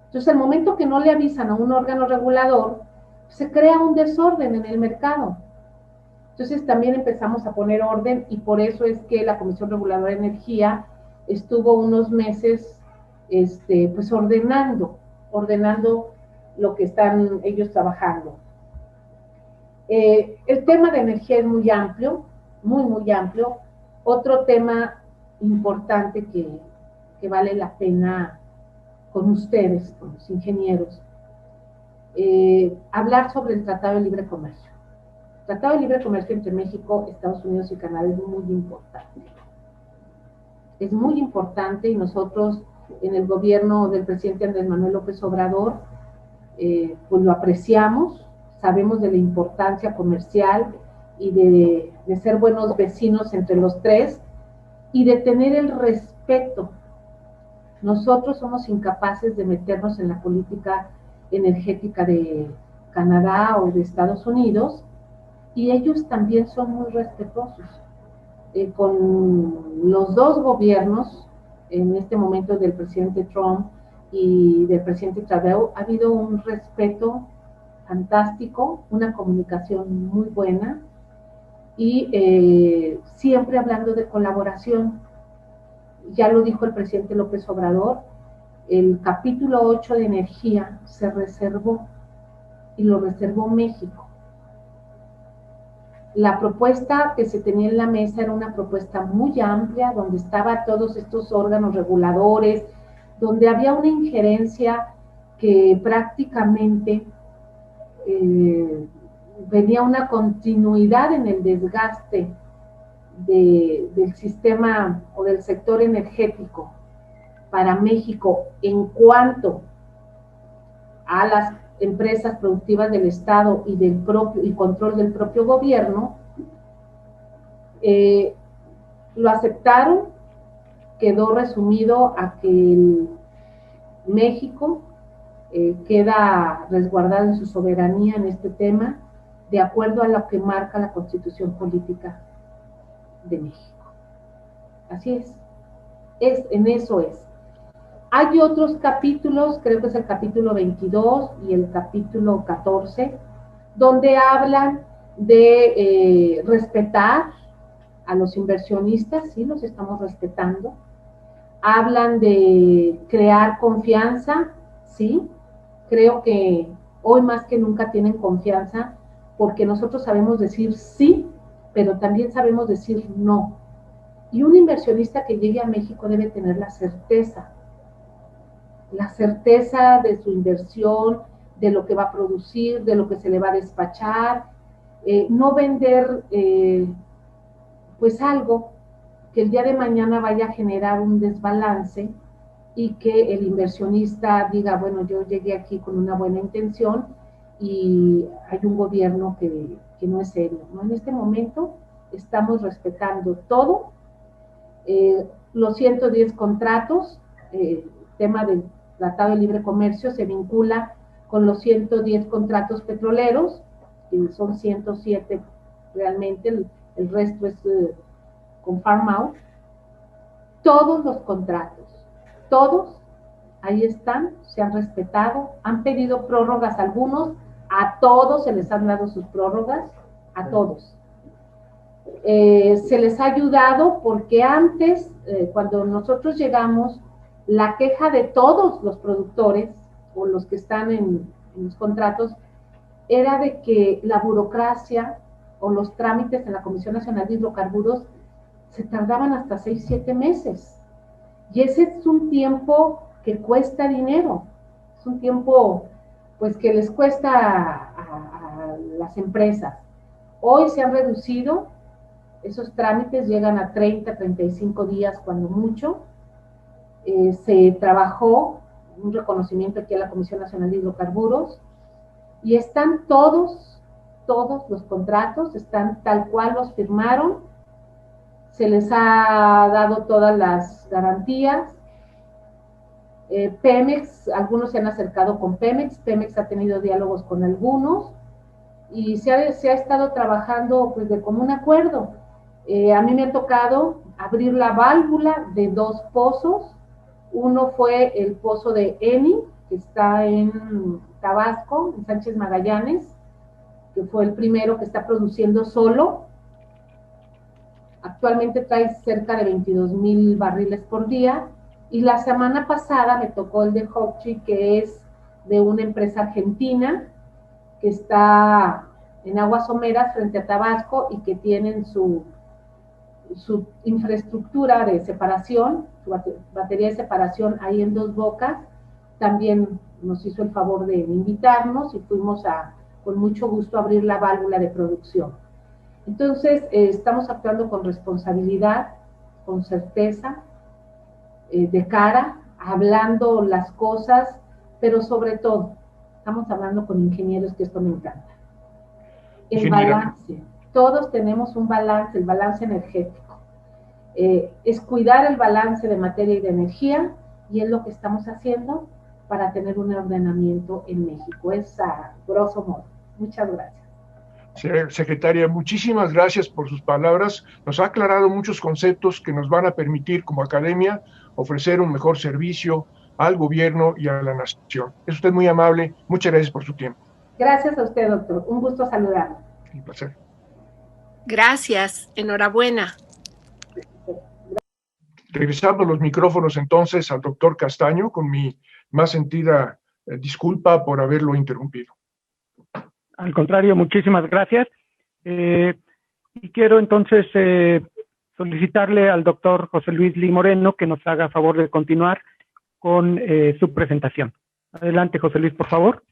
Entonces, el momento que no le avisan a un órgano regulador, se crea un desorden en el mercado. Entonces, también empezamos a poner orden y por eso es que la Comisión Reguladora de Energía estuvo unos meses pues ordenando lo que están ellos trabajando. El tema de energía es muy amplio, muy amplio. Otro tema importante que vale la pena con ustedes, con los ingenieros, hablar sobre el Tratado de Libre Comercio. El Tratado de Libre Comercio entre México, Estados Unidos y Canadá es muy importante. Es muy importante y nosotros en el gobierno del presidente Andrés Manuel López Obrador pues lo apreciamos, sabemos de la importancia comercial y de ser buenos vecinos entre los tres y de tener el respeto. Nosotros somos incapaces de meternos en la política energética de Canadá o de Estados Unidos y ellos también son muy respetuosos. Con los dos gobiernos, en este momento del presidente Trump y del presidente Trudeau, ha habido un respeto fantástico, una comunicación muy buena y siempre hablando de colaboración. Ya lo dijo el presidente López Obrador, el capítulo 8 de energía se reservó y lo reservó México. La propuesta que se tenía en la mesa era una propuesta muy amplia, donde estaban todos estos órganos reguladores, donde había una injerencia que prácticamente venía una continuidad en el desgaste del sistema o del sector energético para México en cuanto a las empresas productivas del Estado y control del propio gobierno. Lo aceptaron, quedó resumido a que México queda resguardado en su soberanía en este tema de acuerdo a lo que marca la Constitución Política de México. Así en eso es. Hay otros capítulos, creo que es el capítulo 22 y el capítulo 14, donde hablan de respetar a los inversionistas, sí, los estamos respetando. Hablan de crear confianza, sí. Creo que hoy más que nunca tienen confianza porque nosotros sabemos decir sí, pero también sabemos decir no. Y un inversionista que llegue a México debe tener la certeza de su inversión, de lo que va a producir, de lo que se le va a despachar, no vender pues algo que el día de mañana vaya a generar un desbalance y que el inversionista diga, bueno, yo llegué aquí con una buena intención y hay un gobierno que no es serio, ¿no? En este momento estamos respetando todo, los 110 contratos, tema del Tratado de Libre Comercio se vincula con los 110 contratos petroleros, que son 107 realmente, el resto es con farm out. Todos los contratos, todos, ahí están, se han respetado, han pedido prórrogas algunos, a todos se les han dado sus prórrogas, a todos. Se les ha ayudado porque antes, cuando nosotros llegamos, la queja de todos los productores o los que están en los contratos era de que la burocracia o los trámites en la Comisión Nacional de Hidrocarburos se tardaban hasta 6, 7 meses. Y ese es un tiempo que cuesta dinero, es un tiempo pues que les cuesta a las empresas. Hoy se han reducido, esos trámites llegan a 30, 35 días cuando mucho. Se trabajó un reconocimiento aquí a la Comisión Nacional de Hidrocarburos y están todos los contratos, están tal cual los firmaron, se les ha dado todas las garantías. Pemex, algunos se han acercado con Pemex, Pemex ha tenido diálogos con algunos y se ha estado trabajando pues de común acuerdo. A mí me ha tocado abrir la válvula de 2 pozos, uno fue el pozo de Eni, que está en Tabasco, en Sánchez Magallanes, que fue el primero que está produciendo solo. Actualmente trae cerca de 22,000 barriles por día. Y la semana pasada me tocó el de Hochi, que es de una empresa argentina que está en aguas someras frente a Tabasco y que tienen su infraestructura de separación, su batería de separación ahí en Dos Bocas. También nos hizo el favor de invitarnos y fuimos con mucho gusto a abrir la válvula de producción. Entonces, estamos actuando con responsabilidad, con certeza, de cara, hablando las cosas, pero sobre todo, estamos hablando con ingenieros, que esto me encanta. El balance, todos tenemos un balance, el balance energético. Es cuidar el balance de materia y de energía, y es lo que estamos haciendo para tener un ordenamiento en México. Es a grosso modo. Muchas gracias. Secretaria, muchísimas gracias por sus palabras. Nos ha aclarado muchos conceptos que nos van a permitir como academia ofrecer un mejor servicio al gobierno y a la nación. Es usted muy amable. Muchas gracias por su tiempo. Gracias a usted, doctor. Un gusto saludarlo. Un placer. Gracias. Enhorabuena. Regresando los micrófonos entonces al doctor Castaño, con mi más sentida disculpa por haberlo interrumpido. Al contrario, muchísimas gracias. Y quiero entonces solicitarle al doctor José Luis Lee Moreno que nos haga favor de continuar con su presentación. Adelante, José Luis, por favor.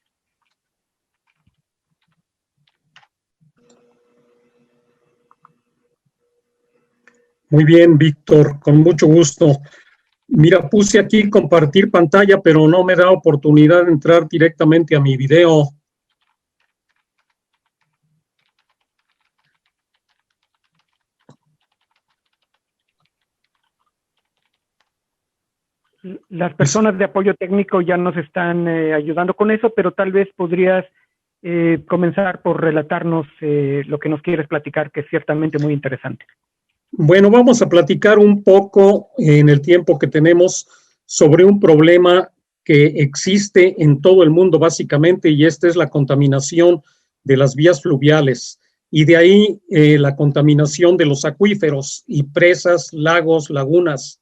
Muy bien, Víctor, con mucho gusto. Mira, puse aquí compartir pantalla, pero no me da oportunidad de entrar directamente a mi video. Las personas de apoyo técnico ya nos están ayudando con eso, pero tal vez podrías comenzar por relatarnos lo que nos quieres platicar, que es ciertamente muy interesante. Bueno, vamos a platicar un poco en el tiempo que tenemos sobre un problema que existe en todo el mundo básicamente, y esta es la contaminación de las vías fluviales, y de ahí la contaminación de los acuíferos y presas, lagos, lagunas.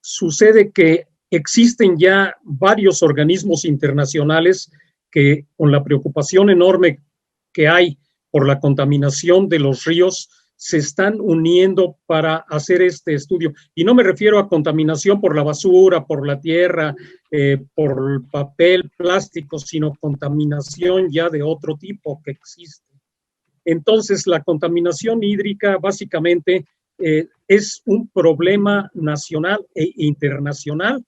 Sucede que existen ya varios organismos internacionales que, con la preocupación enorme que hay por la contaminación de los ríos, se están uniendo para hacer este estudio. Y no me refiero a contaminación por la basura, por la tierra, por el papel, plástico, sino contaminación ya de otro tipo que existe. Entonces, la contaminación hídrica básicamente es un problema nacional e internacional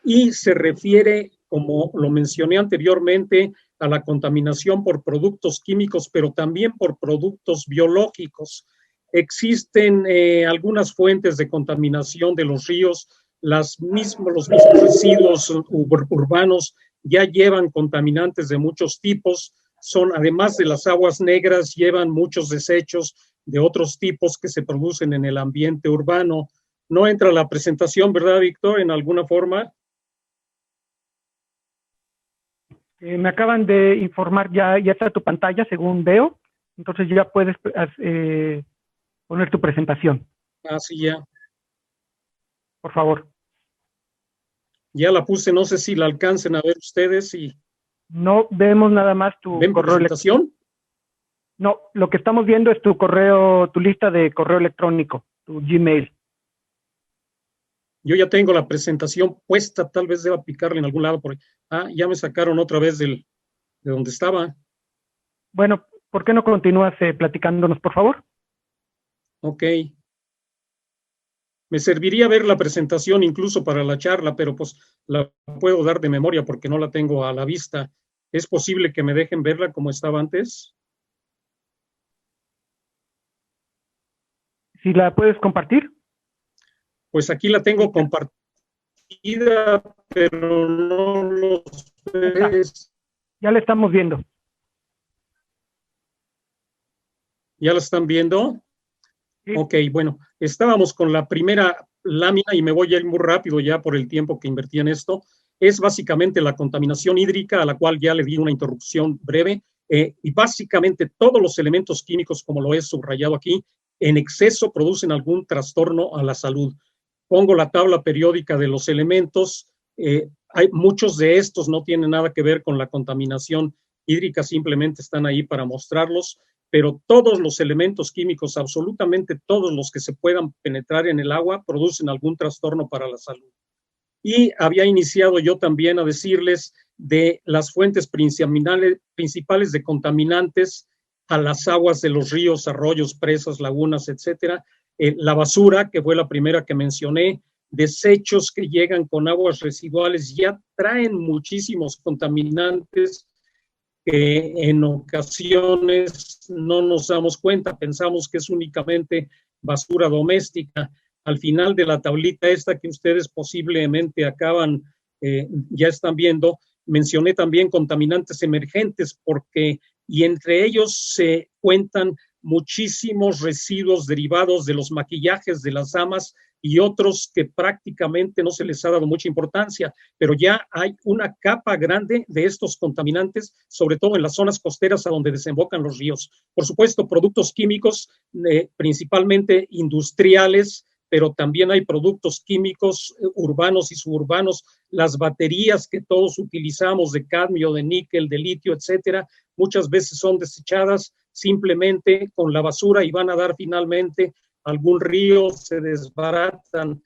y se refiere, como lo mencioné anteriormente, a la contaminación por productos químicos, pero también por productos biológicos. Existen algunas fuentes de contaminación de los ríos, los mismos residuos urbanos ya llevan contaminantes de muchos tipos, además de las aguas negras, llevan muchos desechos de otros tipos que se producen en el ambiente urbano. No entra la presentación, ¿verdad, Víctor, en alguna forma? Me acaban de informar, ya está tu pantalla, según veo, entonces ya puedes poner tu presentación. Sí, ya. Por favor. Ya la puse, no sé si la alcancen a ver ustedes. No vemos nada más tu correo presentación. No, lo que estamos viendo es tu correo, tu lista de correo electrónico, tu Gmail. Yo ya tengo la presentación puesta, tal vez deba picarle en algún lado. Ya me sacaron otra vez de donde estaba. Bueno, ¿por qué no continúas platicándonos, por favor? Ok. Me serviría ver la presentación incluso para la charla, pero pues la puedo dar de memoria porque no la tengo a la vista. ¿Es posible que me dejen verla como estaba antes? ¿Si la puedes compartir? Pues aquí la tengo compartida, pero no los ves. Ya la estamos viendo. ¿Ya la están viendo? Sí. Ok, bueno, estábamos con la primera lámina y me voy a ir muy rápido ya por el tiempo que invertí en esto. Es básicamente la contaminación hídrica, a la cual ya le di una introducción breve, y básicamente todos los elementos químicos, como lo he subrayado aquí, en exceso producen algún trastorno a la salud. Pongo la tabla periódica de los elementos. Muchos de estos no tienen nada que ver con la contaminación hídrica, simplemente están ahí para mostrarlos, pero todos los elementos químicos, absolutamente todos los que se puedan penetrar en el agua, producen algún trastorno para la salud. Y había iniciado yo también a decirles de las fuentes principales de contaminantes a las aguas de los ríos, arroyos, presas, lagunas, etcétera. La basura, que fue la primera que mencioné, desechos que llegan con aguas residuales, ya traen muchísimos contaminantes que en ocasiones no nos damos cuenta, pensamos que es únicamente basura doméstica. Al final de la tablita esta que ustedes posiblemente ya están viendo, mencioné también contaminantes emergentes y entre ellos se cuentan muchísimos residuos derivados de los maquillajes de las damas y otros que prácticamente no se les ha dado mucha importancia, pero ya hay una capa grande de estos contaminantes, sobre todo en las zonas costeras a donde desembocan los ríos. Por supuesto, productos químicos, principalmente industriales, pero también hay productos químicos urbanos y suburbanos, las baterías que todos utilizamos de cadmio, de níquel, de litio, etcétera, muchas veces son desechadas simplemente con la basura y van a dar finalmente algún río, se desbaratan.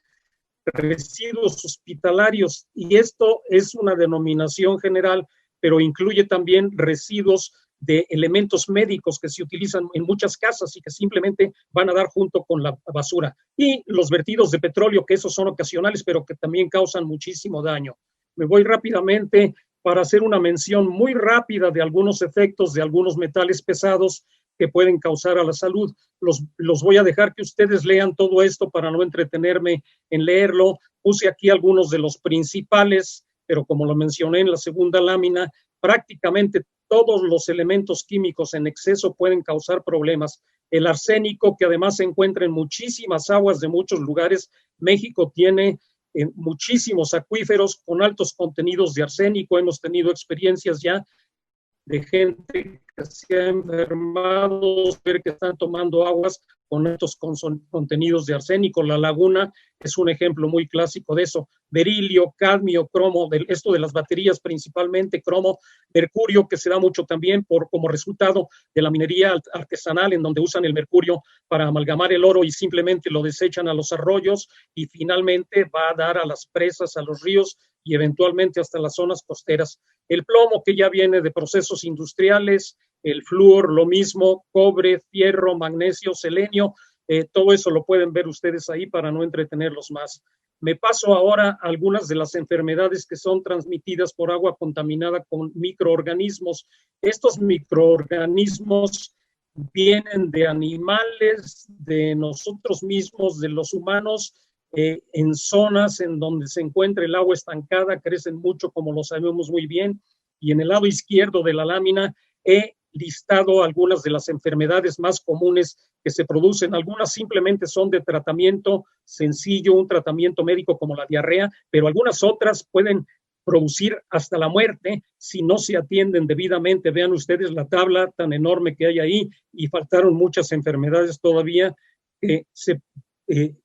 Residuos hospitalarios, y esto es una denominación general, pero incluye también residuos de elementos médicos que se utilizan en muchas casas y que simplemente van a dar junto con la basura. Y los vertidos de petróleo, que esos son ocasionales, pero que también causan muchísimo daño. Me voy rápidamente para hacer una mención muy rápida de algunos efectos de algunos metales pesados que pueden causar a la salud. Los voy a dejar que ustedes lean todo esto para no entretenerme en leerlo. Puse aquí algunos de los principales, pero como lo mencioné en la segunda lámina, prácticamente todos los elementos químicos en exceso pueden causar problemas. El arsénico, que además se encuentra en muchísimas aguas de muchos lugares. México tiene muchísimos acuíferos con altos contenidos de arsénico. Hemos tenido experiencias ya de gente que se ha enfermado, ver que están tomando aguas con altos contenidos de arsénico. La Laguna es un ejemplo muy clásico de eso. Berilio, cadmio, cromo, esto de las baterías principalmente, cromo, mercurio, que se da mucho también como resultado de la minería artesanal, en donde usan el mercurio para amalgamar el oro y simplemente lo desechan a los arroyos, y finalmente va a dar a las presas, a los ríos y eventualmente hasta las zonas costeras. El plomo, que ya viene de procesos industriales, el flúor, lo mismo, cobre, fierro, magnesio, selenio, todo eso lo pueden ver ustedes ahí para no entretenerlos más. Me paso ahora a algunas de las enfermedades que son transmitidas por agua contaminada con microorganismos. Estos microorganismos vienen de animales, de nosotros mismos, de los humanos. En zonas en donde se encuentra el agua estancada, crecen mucho, como lo sabemos muy bien, y en el lado izquierdo de la lámina he listado algunas de las enfermedades más comunes que se producen. Algunas simplemente son de tratamiento sencillo, un tratamiento médico como la diarrea, pero algunas otras pueden producir hasta la muerte si no se atienden debidamente. Vean ustedes la tabla tan enorme que hay ahí, y faltaron muchas enfermedades todavía que se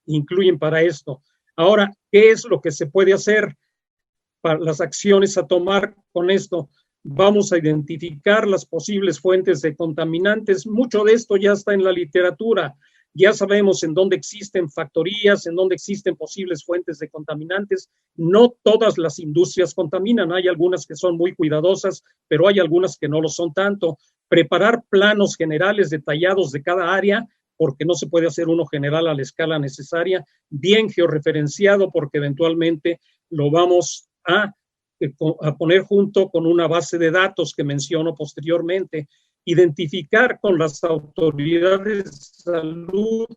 incluyen para esto. Ahora, ¿qué es lo que se puede hacer para las acciones a tomar con esto? Vamos a identificar las posibles fuentes de contaminantes. Mucho de esto ya está en la literatura. Ya sabemos en dónde existen factorías, en dónde existen posibles fuentes de contaminantes. No todas las industrias contaminan. Hay algunas que son muy cuidadosas, pero hay algunas que no lo son tanto. Preparar planos generales detallados de cada área, porque no se puede hacer uno general a la escala necesaria, bien georreferenciado, porque eventualmente lo vamos a poner junto con una base de datos que menciono posteriormente. Identificar con las autoridades de salud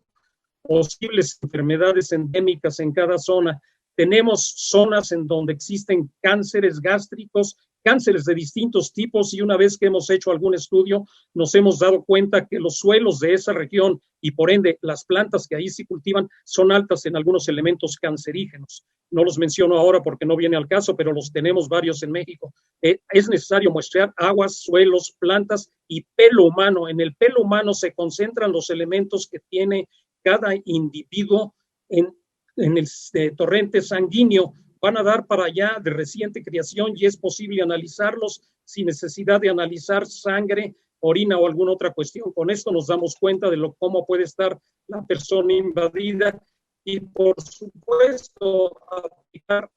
posibles enfermedades endémicas en cada zona. Tenemos zonas en donde existen cánceres gástricos, cánceres de distintos tipos, y una vez que hemos hecho algún estudio, nos hemos dado cuenta que los suelos de esa región y por ende las plantas que ahí se cultivan son altas en algunos elementos cancerígenos. No los menciono ahora porque no viene al caso, pero los tenemos varios en México. Es necesario muestrear aguas, suelos, plantas y pelo humano. En el pelo humano se concentran los elementos que tiene cada individuo en el torrente sanguíneo. Van a dar para allá de reciente creación y es posible analizarlos sin necesidad de analizar sangre, orina o alguna otra cuestión. Con esto nos damos cuenta de cómo puede estar la persona invadida y, por supuesto, aplicar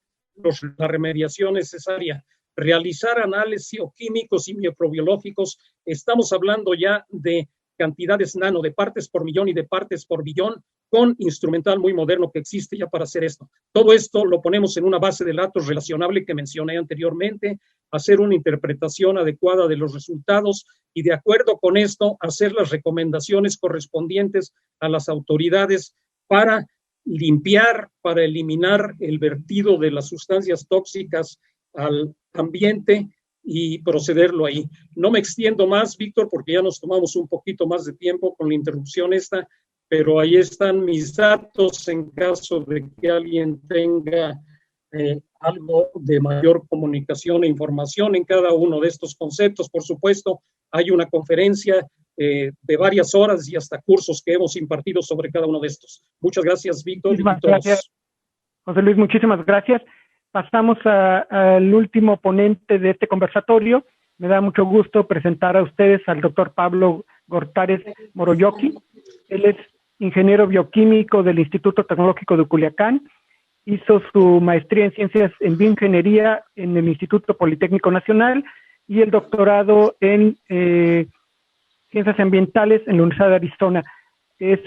la remediación necesaria. Realizar análisis bioquímicos y microbiológicos. Estamos hablando ya de cantidades nano, de partes por millón y de partes por billón, con instrumental muy moderno que existe ya para hacer esto. Todo esto lo ponemos en una base de datos relacionable que mencioné anteriormente, hacer una interpretación adecuada de los resultados y, de acuerdo con esto, hacer las recomendaciones correspondientes a las autoridades para limpiar, para eliminar el vertido de las sustancias tóxicas al ambiente y procederlo ahí. No me extiendo más, Víctor, porque ya nos tomamos un poquito más de tiempo con la interrupción esta, pero ahí están mis datos en caso de que alguien tenga algo de mayor comunicación e información en cada uno de estos conceptos. Por supuesto, hay una conferencia de varias horas y hasta cursos que hemos impartido sobre cada uno de estos. Muchas gracias, Víctor. Muchísimas gracias, José Luis, muchísimas gracias. Pasamos al último ponente de este conversatorio. Me da mucho gusto presentar a ustedes al doctor Pablo Gortárez Moroyoki. Él es ingeniero bioquímico del Instituto Tecnológico de Culiacán. Hizo su maestría en ciencias en bioingeniería en el Instituto Politécnico Nacional y el doctorado en ciencias ambientales en la Universidad de Arizona. Es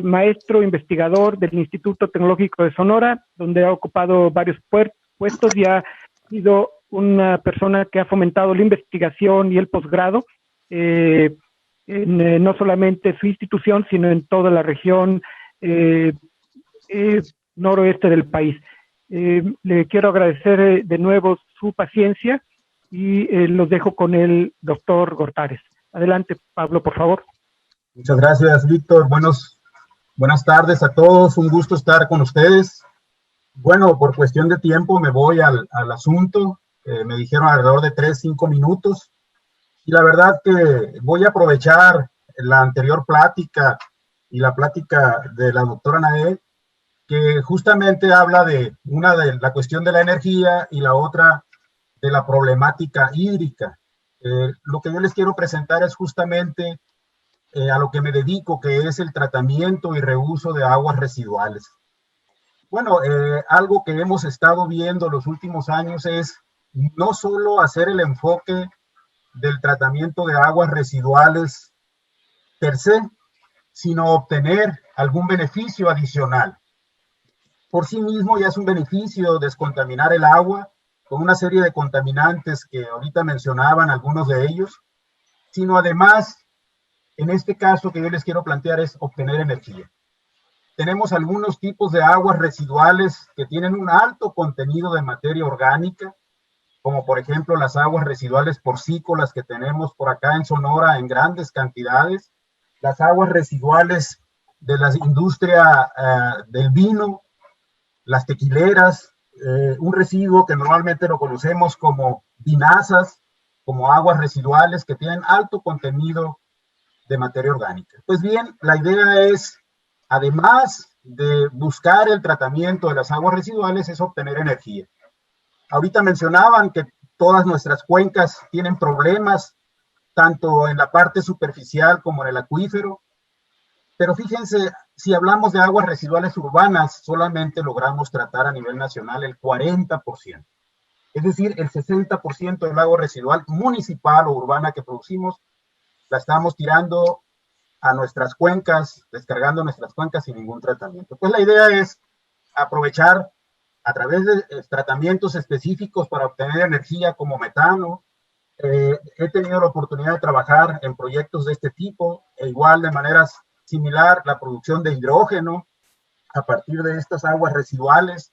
maestro investigador del Instituto Tecnológico de Sonora, donde ha ocupado varios puestos y ha sido una persona que ha fomentado la investigación y el posgrado en no solamente su institución, sino en toda la región noroeste del país. Le quiero agradecer de nuevo su paciencia y los dejo con el doctor Gortares. Adelante, Pablo, por favor. Muchas gracias, Víctor. Buenas tardes a todos. Un gusto estar con ustedes. Bueno, por cuestión de tiempo me voy al asunto. Me dijeron alrededor de 3-5 minutos. Y la verdad que voy a aprovechar la anterior plática y la plática de la doctora Nae, que justamente habla de una de la cuestión de la energía y la otra de la problemática hídrica. Lo que yo les quiero presentar es justamente a lo que me dedico, que es el tratamiento y reuso de aguas residuales. Bueno, algo que hemos estado viendo los últimos años es no solo hacer el enfoque del tratamiento de aguas residuales per se, sino obtener algún beneficio adicional. Por sí mismo ya es un beneficio descontaminar el agua con una serie de contaminantes que ahorita mencionaban algunos de ellos, sino además, en este caso que yo les quiero plantear es obtener energía. Tenemos algunos tipos de aguas residuales que tienen un alto contenido de materia orgánica, como por ejemplo las aguas residuales porcícolas que tenemos por acá en Sonora en grandes cantidades, las aguas residuales de la industria del vino, las tequileras, un residuo que normalmente lo conocemos como vinazas, como aguas residuales que tienen alto contenido de materia orgánica. Pues bien, la idea es, además de buscar el tratamiento de las aguas residuales, es obtener energía. Ahorita mencionaban que todas nuestras cuencas tienen problemas, tanto en la parte superficial como en el acuífero, pero fíjense, si hablamos de aguas residuales urbanas, solamente logramos tratar a nivel nacional el 40%. Es decir, el 60% del agua residual municipal o urbana que producimos, la estamos tirando a nuestras cuencas, descargando nuestras cuencas sin ningún tratamiento. Pues la idea es aprovechar a través de tratamientos específicos para obtener energía como metano. He tenido la oportunidad de trabajar en proyectos de este tipo, e igual de manera similar la producción de hidrógeno a partir de estas aguas residuales.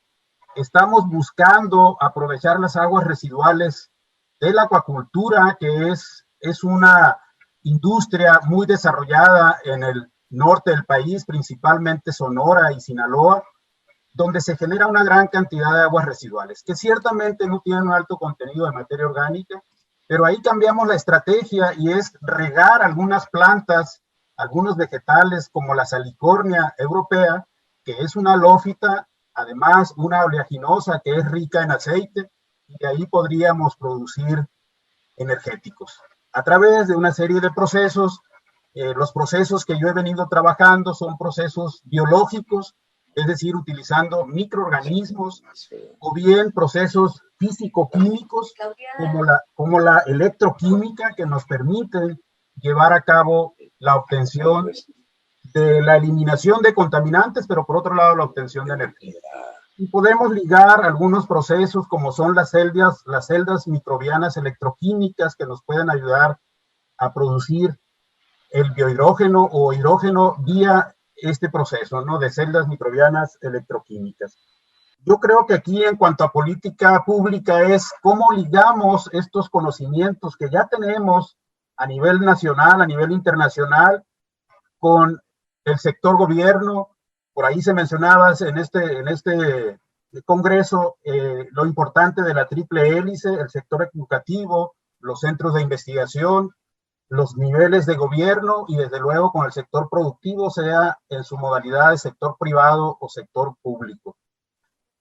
Estamos buscando aprovechar las aguas residuales de la acuacultura, que es una industria muy desarrollada en el norte del país, principalmente Sonora y Sinaloa, donde se genera una gran cantidad de aguas residuales, que ciertamente no tienen un alto contenido de materia orgánica, pero ahí cambiamos la estrategia y es regar algunas plantas, algunos vegetales como la salicornia europea, que es una halófita, además una oleaginosa que es rica en aceite, y de ahí podríamos producir energéticos. A través de una serie de procesos, los procesos que yo he venido trabajando son procesos biológicos, es decir, utilizando microorganismos o bien procesos físico-químicos como la electroquímica, que nos permite llevar a cabo la obtención de la eliminación de contaminantes, pero por otro lado la obtención de energía. Y podemos ligar algunos procesos como son las celdas microbianas electroquímicas que nos pueden ayudar a producir el biohidrógeno o hidrógeno vía este proceso, ¿no?, de celdas microbianas electroquímicas. Yo creo que aquí en cuanto a política pública es cómo ligamos estos conocimientos que ya tenemos a nivel nacional, a nivel internacional, con el sector gobierno. Por ahí se mencionaba en este congreso lo importante de la triple hélice, el sector educativo, los centros de investigación, los niveles de gobierno y desde luego con el sector productivo, sea en su modalidad de sector privado o sector público.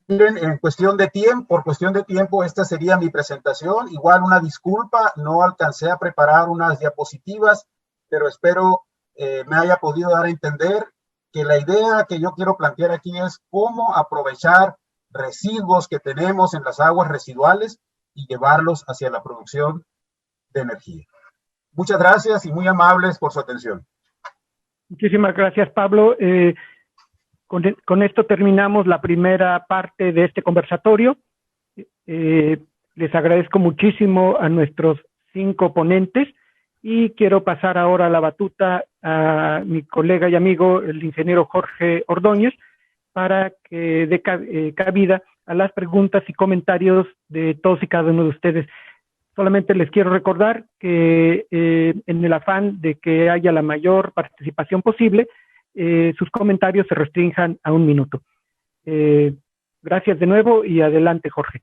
Miren, por cuestión de tiempo, esta sería mi presentación. Igual una disculpa, no alcancé a preparar unas diapositivas, pero espero me haya podido dar a entender que la idea que yo quiero plantear aquí es cómo aprovechar residuos que tenemos en las aguas residuales y llevarlos hacia la producción de energía. Muchas gracias y muy amables por su atención. Muchísimas gracias, Pablo. Con esto terminamos la primera parte de este conversatorio. Les agradezco muchísimo a nuestros 5 ponentes y quiero pasar ahora la batuta a mi colega y amigo, el ingeniero Jorge Ordóñez, para que dé cabida a las preguntas y comentarios de todos y cada uno de ustedes. Solamente les quiero recordar que en el afán de que haya la mayor participación posible, sus comentarios se restrinjan a 1 minuto. Gracias de nuevo y adelante, Jorge.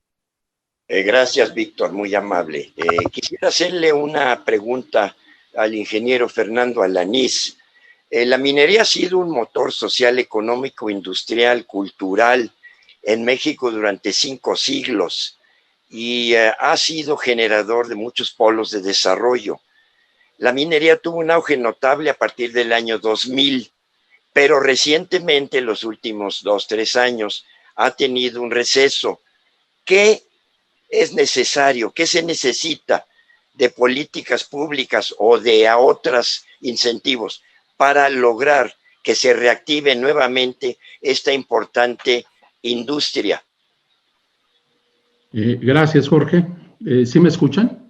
Gracias, Víctor, muy amable. Quisiera hacerle una pregunta al ingeniero Fernando Alanís. La minería ha sido un motor social, económico, industrial, cultural en México durante 5 siglos y ha sido generador de muchos polos de desarrollo. La minería tuvo un auge notable a partir del año 2000, pero recientemente, en los últimos 2-3 años, ha tenido un receso. ¿Qué es necesario? ¿Qué se necesita de políticas públicas o de otros incentivos para lograr que se reactive nuevamente esta importante industria? Gracias, Jorge. ¿Sí me escuchan?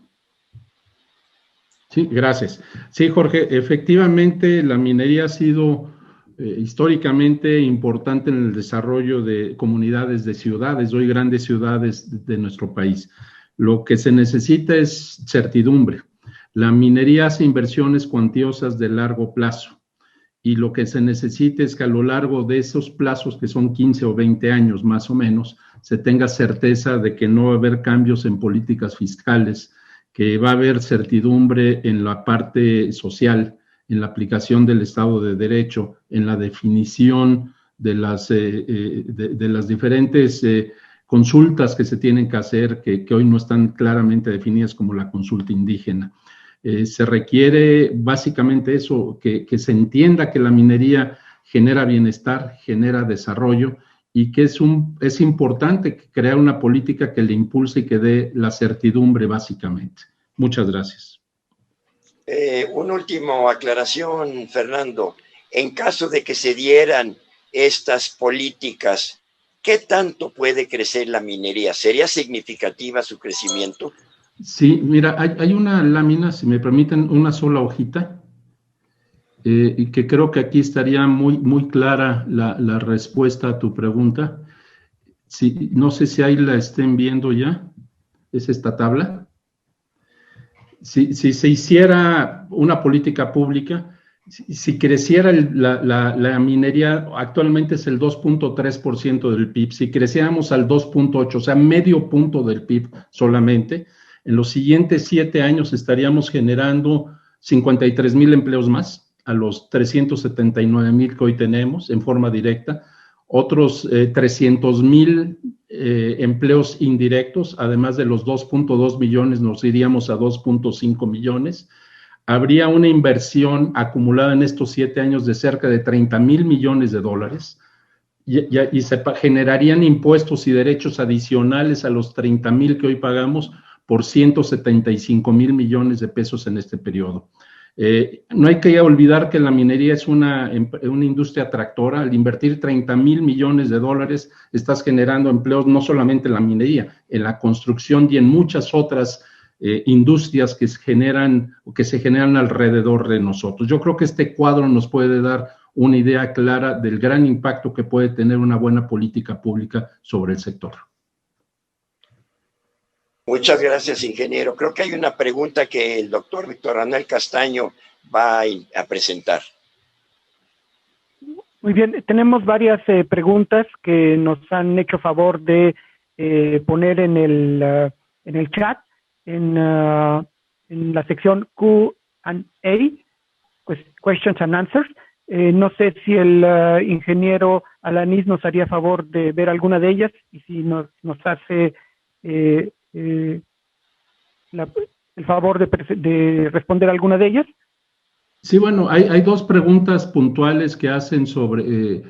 Sí, gracias. Sí, Jorge, efectivamente la minería ha sido históricamente importante en el desarrollo de comunidades de ciudades, hoy grandes ciudades de nuestro país. Lo que se necesita es certidumbre. La minería hace inversiones cuantiosas de largo plazo y lo que se necesita es que a lo largo de esos plazos, que son 15 o 20 años más o menos, se tenga certeza de que no va a haber cambios en políticas fiscales, que va a haber certidumbre en la parte social, en la aplicación del Estado de Derecho, en la definición de las diferentes consultas que se tienen que hacer, que hoy no están claramente definidas, como la consulta indígena. Se requiere básicamente eso, que se entienda que la minería genera bienestar, genera desarrollo y que es importante crear una política que le impulse y que dé la certidumbre básicamente. Muchas gracias. Una última aclaración, Fernando. En caso de que se dieran estas políticas, ¿qué tanto puede crecer la minería? ¿Sería significativa su crecimiento? Sí, mira, hay una lámina, si me permiten, una sola hojita, y que creo que aquí estaría muy clara la respuesta a tu pregunta. Sí, no sé si ahí la estén viendo ya, es esta tabla. Si se hiciera una política pública, si creciera la minería, actualmente es el 2.3% del PIB, si creciéramos al 2.8%, o sea, medio punto del PIB solamente, en los siguientes 7 años estaríamos generando 53,000 empleos más, a los 379,000 que hoy tenemos en forma directa, otros 300,000 empleos indirectos, además de los 2.2 millones, nos iríamos a 2.5 millones. Habría una inversión acumulada en estos 7 años de cerca de 30,000 millones de dólares y se generarían impuestos y derechos adicionales a los 30,000 que hoy pagamos por 175,000 millones de pesos en este periodo. No hay que olvidar que la minería es una industria tractora. Al invertir 30,000 millones de dólares, estás generando empleos no solamente en la minería, en la construcción y en muchas otras industrias que se generan alrededor de nosotros. Yo creo que este cuadro nos puede dar una idea clara del gran impacto que puede tener una buena política pública sobre el sector. Muchas gracias, ingeniero. Creo que hay una pregunta que el doctor Víctor Manuel Castaño va a presentar. Muy bien, tenemos varias preguntas que nos han hecho favor de poner en el chat, en la sección Q&A, Questions and Answers. No sé si el ingeniero Alanís nos haría favor de ver alguna de ellas y si nos hace el favor de responder alguna de ellas. Sí, bueno, hay 2 preguntas puntuales que hacen sobre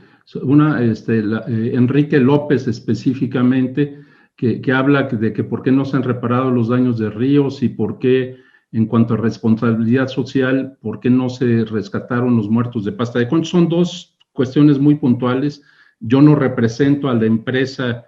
una, Enrique López específicamente, que habla de que por qué no se han reparado los daños de ríos y por qué, en cuanto a responsabilidad social, por qué no se rescataron los muertos de pasta de concho. Son 2 cuestiones muy puntuales. Yo no represento a la empresa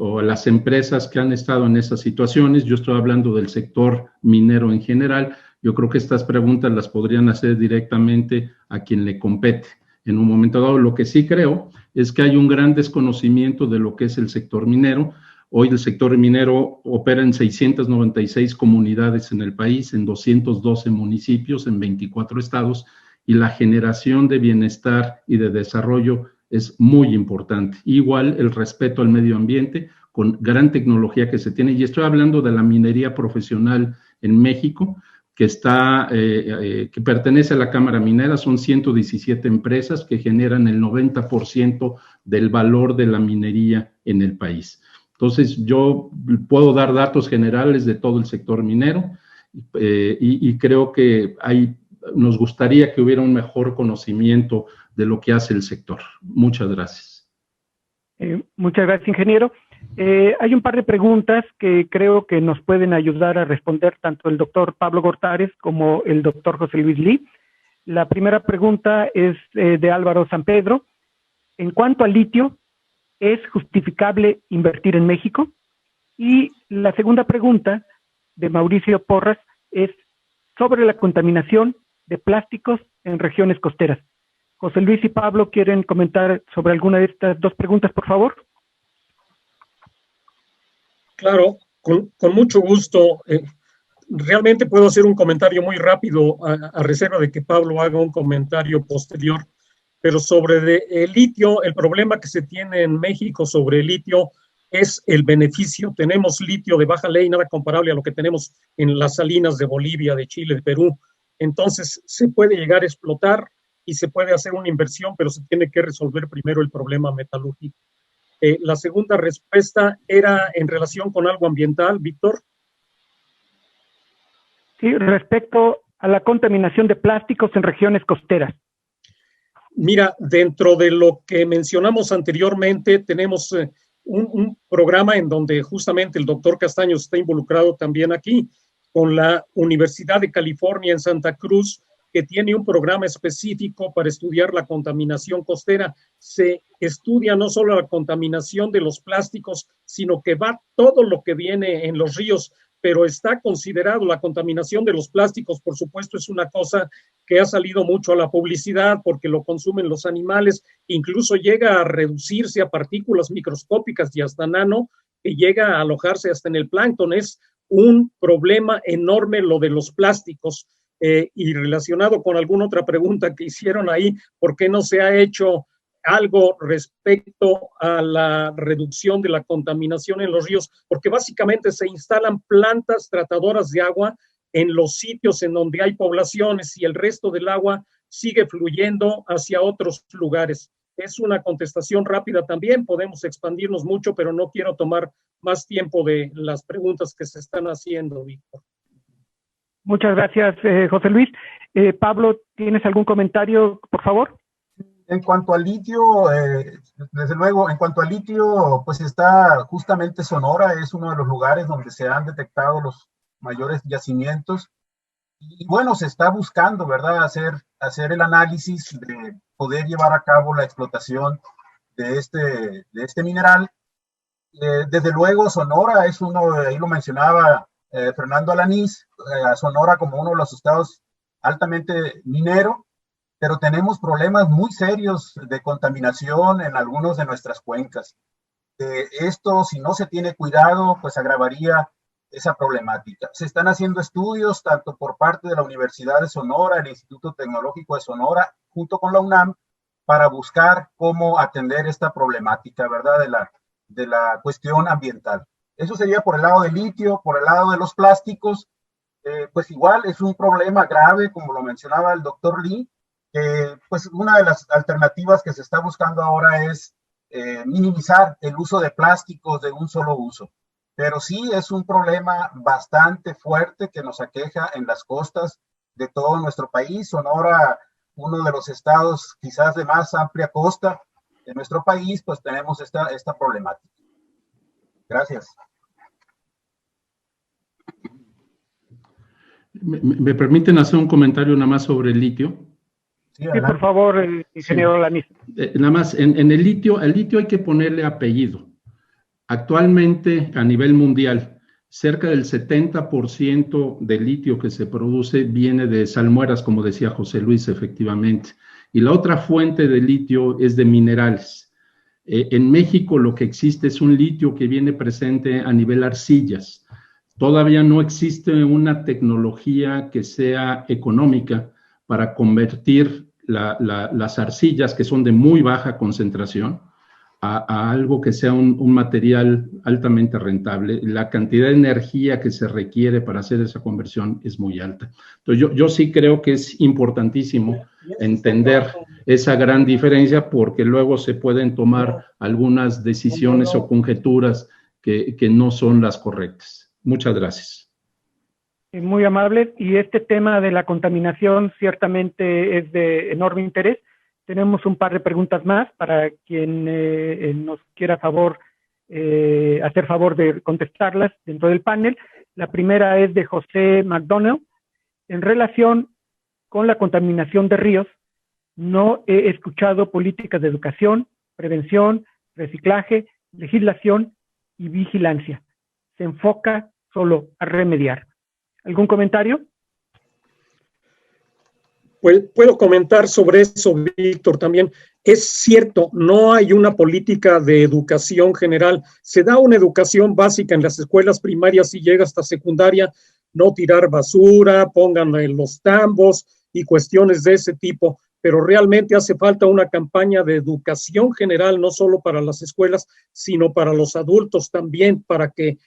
o a las empresas que han estado en esas situaciones. Yo estoy hablando del sector minero en general. Yo creo que estas preguntas las podrían hacer directamente a quien le compete. En un momento dado, lo que sí creo es que hay un gran desconocimiento de lo que es el sector minero. Hoy el sector minero opera en 696 comunidades en el país, en 212 municipios, en 24 estados, y la generación de bienestar y de desarrollo es muy importante. Igual el respeto al medio ambiente, con gran tecnología que se tiene, y estoy hablando de la minería profesional en México, que que pertenece a la Cámara Minera. Son 117 empresas que generan el 90% del valor de la minería en el país. Entonces, yo puedo dar datos generales de todo el sector minero y creo que nos gustaría que hubiera un mejor conocimiento de lo que hace el sector. Muchas gracias. Muchas gracias, ingeniero. Hay un par de preguntas que creo que nos pueden ayudar a responder tanto el doctor Pablo Gortares como el doctor José Luis Lee. La primera pregunta es de Álvaro San Pedro. En cuanto al litio, ¿es justificable invertir en México? Y la segunda pregunta de Mauricio Porras es sobre la contaminación de plásticos en regiones costeras. José Luis y Pablo, ¿quieren comentar sobre alguna de estas dos preguntas, por favor? Claro, con mucho gusto. Realmente puedo hacer un comentario muy rápido a reserva de que Pablo haga un comentario posterior, pero sobre el litio, el problema que se tiene en México sobre el litio es el beneficio. Tenemos litio de baja ley, nada comparable a lo que tenemos en las salinas de Bolivia, de Chile, de Perú. Entonces, se puede llegar a explotar y se puede hacer una inversión, pero se tiene que resolver primero el problema metalúrgico. La segunda respuesta era en relación con algo ambiental, Víctor. Sí, respecto a la contaminación de plásticos en regiones costeras. Mira, dentro de lo que mencionamos anteriormente, tenemos un programa en donde justamente el doctor Castaño está involucrado también aquí, con la Universidad de California en Santa Cruz, que tiene un programa específico para estudiar la contaminación costera. Se estudia no solo la contaminación de los plásticos, sino que va todo lo que viene en los ríos, pero está considerado la contaminación de los plásticos, por supuesto, es una cosa que ha salido mucho a la publicidad porque lo consumen los animales, incluso llega a reducirse a partículas microscópicas y hasta nano, que llega a alojarse hasta en el plancton. Es un problema enorme lo de los plásticos. Y relacionado con alguna otra pregunta que hicieron ahí, ¿por qué no se ha hecho algo respecto a la reducción de la contaminación en los ríos? Porque básicamente se instalan plantas tratadoras de agua en los sitios en donde hay poblaciones y el resto del agua sigue fluyendo hacia otros lugares. Es una contestación rápida también, podemos expandirnos mucho, pero no quiero tomar más tiempo de las preguntas que se están haciendo, Víctor. Muchas gracias, José Luis. Pablo, ¿tienes algún comentario, por favor? En cuanto al litio, desde luego, en cuanto al litio, pues está justamente Sonora, es uno de los lugares donde se han detectado los mayores yacimientos. Y bueno, se está buscando, ¿verdad?, hacer el análisis de poder llevar a cabo la explotación de este mineral. Desde luego, Sonora es uno, ahí lo mencionaba Fernando Alanís, a Sonora como uno de los estados altamente minero, pero tenemos problemas muy serios de contaminación en algunos de nuestras cuencas. Esto, si no se tiene cuidado, pues agravaría esa problemática. Se están haciendo estudios tanto por parte de la Universidad de Sonora, el Instituto Tecnológico de Sonora, junto con la UNAM, para buscar cómo atender esta problemática, ¿verdad?, de la cuestión ambiental. Eso sería por el lado del litio. Por el lado de los plásticos, pues igual es un problema grave, como lo mencionaba el doctor Lee. Pues una de las alternativas que se está buscando ahora es minimizar el uso de plásticos de un solo uso. Pero sí es un problema bastante fuerte que nos aqueja en las costas de todo nuestro país. Sonora, uno de los estados quizás de más amplia costa de nuestro país, pues tenemos esta problemática. Gracias. ¿Me permiten hacer un comentario nada más sobre el litio? Sí, por favor, ingeniero Alanís. Nada más, en el litio hay que ponerle apellido. Actualmente, a nivel mundial, cerca del 70% del litio que se produce viene de salmueras, como decía José Luis, efectivamente. Y la otra fuente de litio es de minerales. En México lo que existe es un litio que viene presente a nivel arcillas. Todavía no existe una tecnología que sea económica para convertir las arcillas, que son de muy baja concentración, a algo que sea un material altamente rentable. La cantidad de energía que se requiere para hacer esa conversión es muy alta. Entonces, yo sí creo que es importantísimo entender esa gran diferencia, porque luego se pueden tomar algunas decisiones o conjeturas que no son las correctas. Muchas gracias. Muy amable. Y este tema de la contaminación ciertamente es de enorme interés. Tenemos un par de preguntas más para quien nos quiera hacer favor de contestarlas dentro del panel. La primera es de José McDonald. En relación con la contaminación de ríos, no he escuchado políticas de educación, prevención, reciclaje, legislación y vigilancia. Se enfoca solo a remediar. ¿Algún comentario? Pues puedo comentar sobre eso, Víctor, también. Es cierto, no hay una política de educación general. Se da una educación básica en las escuelas primarias y llega hasta secundaria, no tirar basura, pongan en los tambos y cuestiones de ese tipo, pero realmente hace falta una campaña de educación general, no solo para las escuelas, sino para los adultos también, para que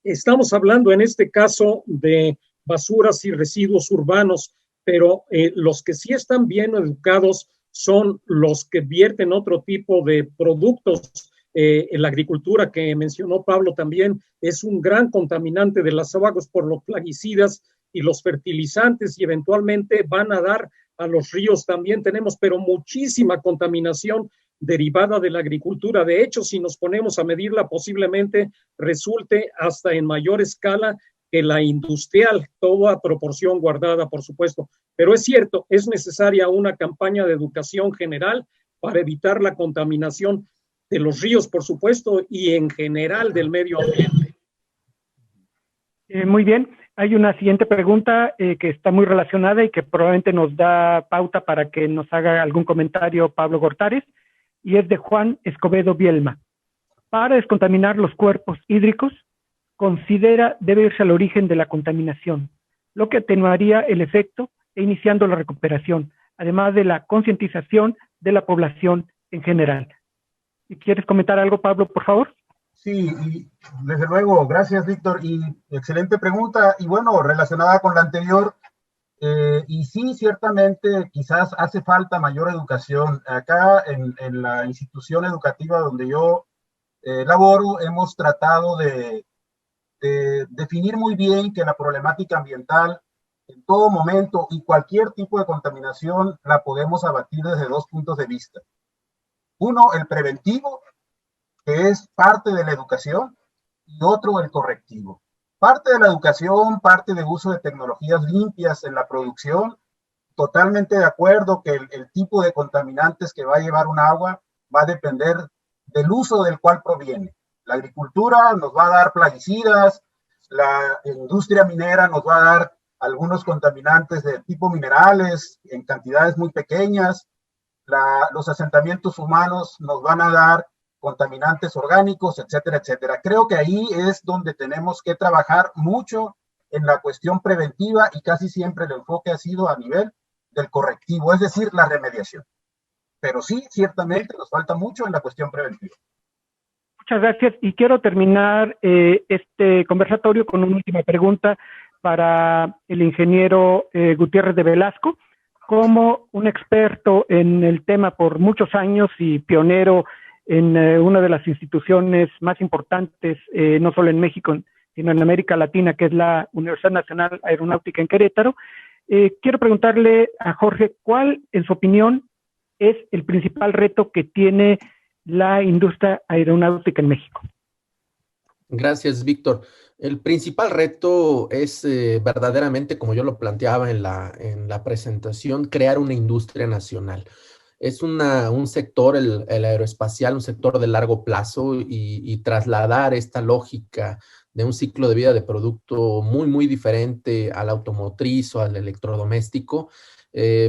estamos hablando en este caso de basuras y residuos urbanos, pero los que sí están bien educados son los que vierten otro tipo de productos. En la agricultura que mencionó Pablo también es un gran contaminante de las aguas por los plaguicidas y los fertilizantes, y eventualmente van a dar a los ríos también. Tenemos pero muchísima contaminación derivada de la agricultura. De hecho, si nos ponemos a medirla, posiblemente resulte hasta en mayor escala que la industrial, toda proporción guardada, por supuesto. Pero es cierto, es necesaria una campaña de educación general para evitar la contaminación de los ríos, por supuesto, y en general del medio ambiente. Muy bien. Hay una siguiente pregunta que está muy relacionada y que probablemente nos da pauta para que nos haga algún comentario Pablo Gortares, y es de Juan Escobedo Bielma. Para descontaminar los cuerpos hídricos, considera debe irse al origen de la contaminación, lo que atenuaría el efecto e iniciando la recuperación, además de la concientización de la población en general. ¿Y quieres comentar algo, Pablo, por favor? Sí, y desde luego, gracias, Víctor, y excelente pregunta, y bueno, relacionada con la anterior, y sí, ciertamente, quizás hace falta mayor educación. Acá en la institución educativa donde yo laboro, hemos tratado de definir muy bien que la problemática ambiental en todo momento y cualquier tipo de contaminación la podemos abatir desde dos puntos de vista. Uno, el preventivo, que es parte de la educación, y otro, el correctivo. Parte de la educación, parte de uso de tecnologías limpias en la producción. Totalmente de acuerdo que el tipo de contaminantes que va a llevar un agua va a depender del uso del cual proviene. La agricultura nos va a dar plaguicidas, la industria minera nos va a dar algunos contaminantes de tipo minerales en cantidades muy pequeñas, los asentamientos humanos nos van a dar contaminantes orgánicos, etcétera, etcétera. Creo que ahí es donde tenemos que trabajar mucho en la cuestión preventiva, y casi siempre el enfoque ha sido a nivel del correctivo, es decir, la remediación. Pero sí, ciertamente nos falta mucho en la cuestión preventiva. Muchas gracias, y quiero terminar este conversatorio con una última pregunta para el ingeniero Gutiérrez de Velasco. Como un experto en el tema por muchos años y pionero en una de las instituciones más importantes, no solo en México, sino en América Latina, que es la Universidad Nacional Aeronáutica en Querétaro, quiero preguntarle a Jorge, ¿cuál, en su opinión, es el principal reto que tiene la industria aeronáutica en México? Gracias, Víctor. El principal reto es verdaderamente, como yo lo planteaba en la presentación, crear una industria nacional. Es un sector, el aeroespacial, un sector de largo plazo, y trasladar esta lógica de un ciclo de vida de producto muy, muy diferente al automotriz o al electrodoméstico,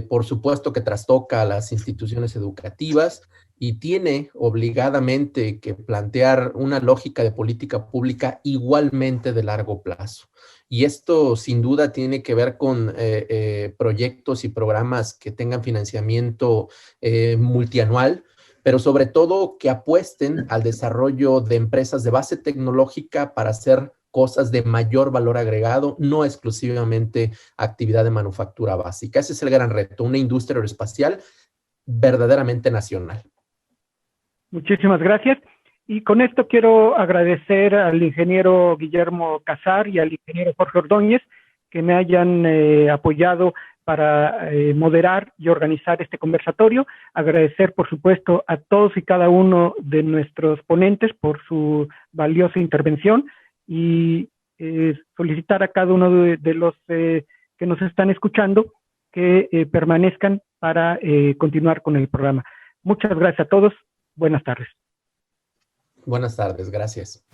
por supuesto que trastoca a las instituciones educativas y tiene obligadamente que plantear una lógica de política pública igualmente de largo plazo. Y esto sin duda tiene que ver con proyectos y programas que tengan financiamiento multianual, pero sobre todo que apuesten al desarrollo de empresas de base tecnológica para hacer cosas de mayor valor agregado, no exclusivamente actividad de manufactura básica. Ese es el gran reto, una industria aeroespacial verdaderamente nacional. Muchísimas gracias. Y con esto quiero agradecer al ingeniero Guillermo Casar y al ingeniero Jorge Ordóñez que me hayan apoyado para moderar y organizar este conversatorio. Agradecer, por supuesto, a todos y cada uno de nuestros ponentes por su valiosa intervención y solicitar a cada uno de los que nos están escuchando que permanezcan para continuar con el programa. Muchas gracias a todos. Buenas tardes. Buenas tardes, gracias.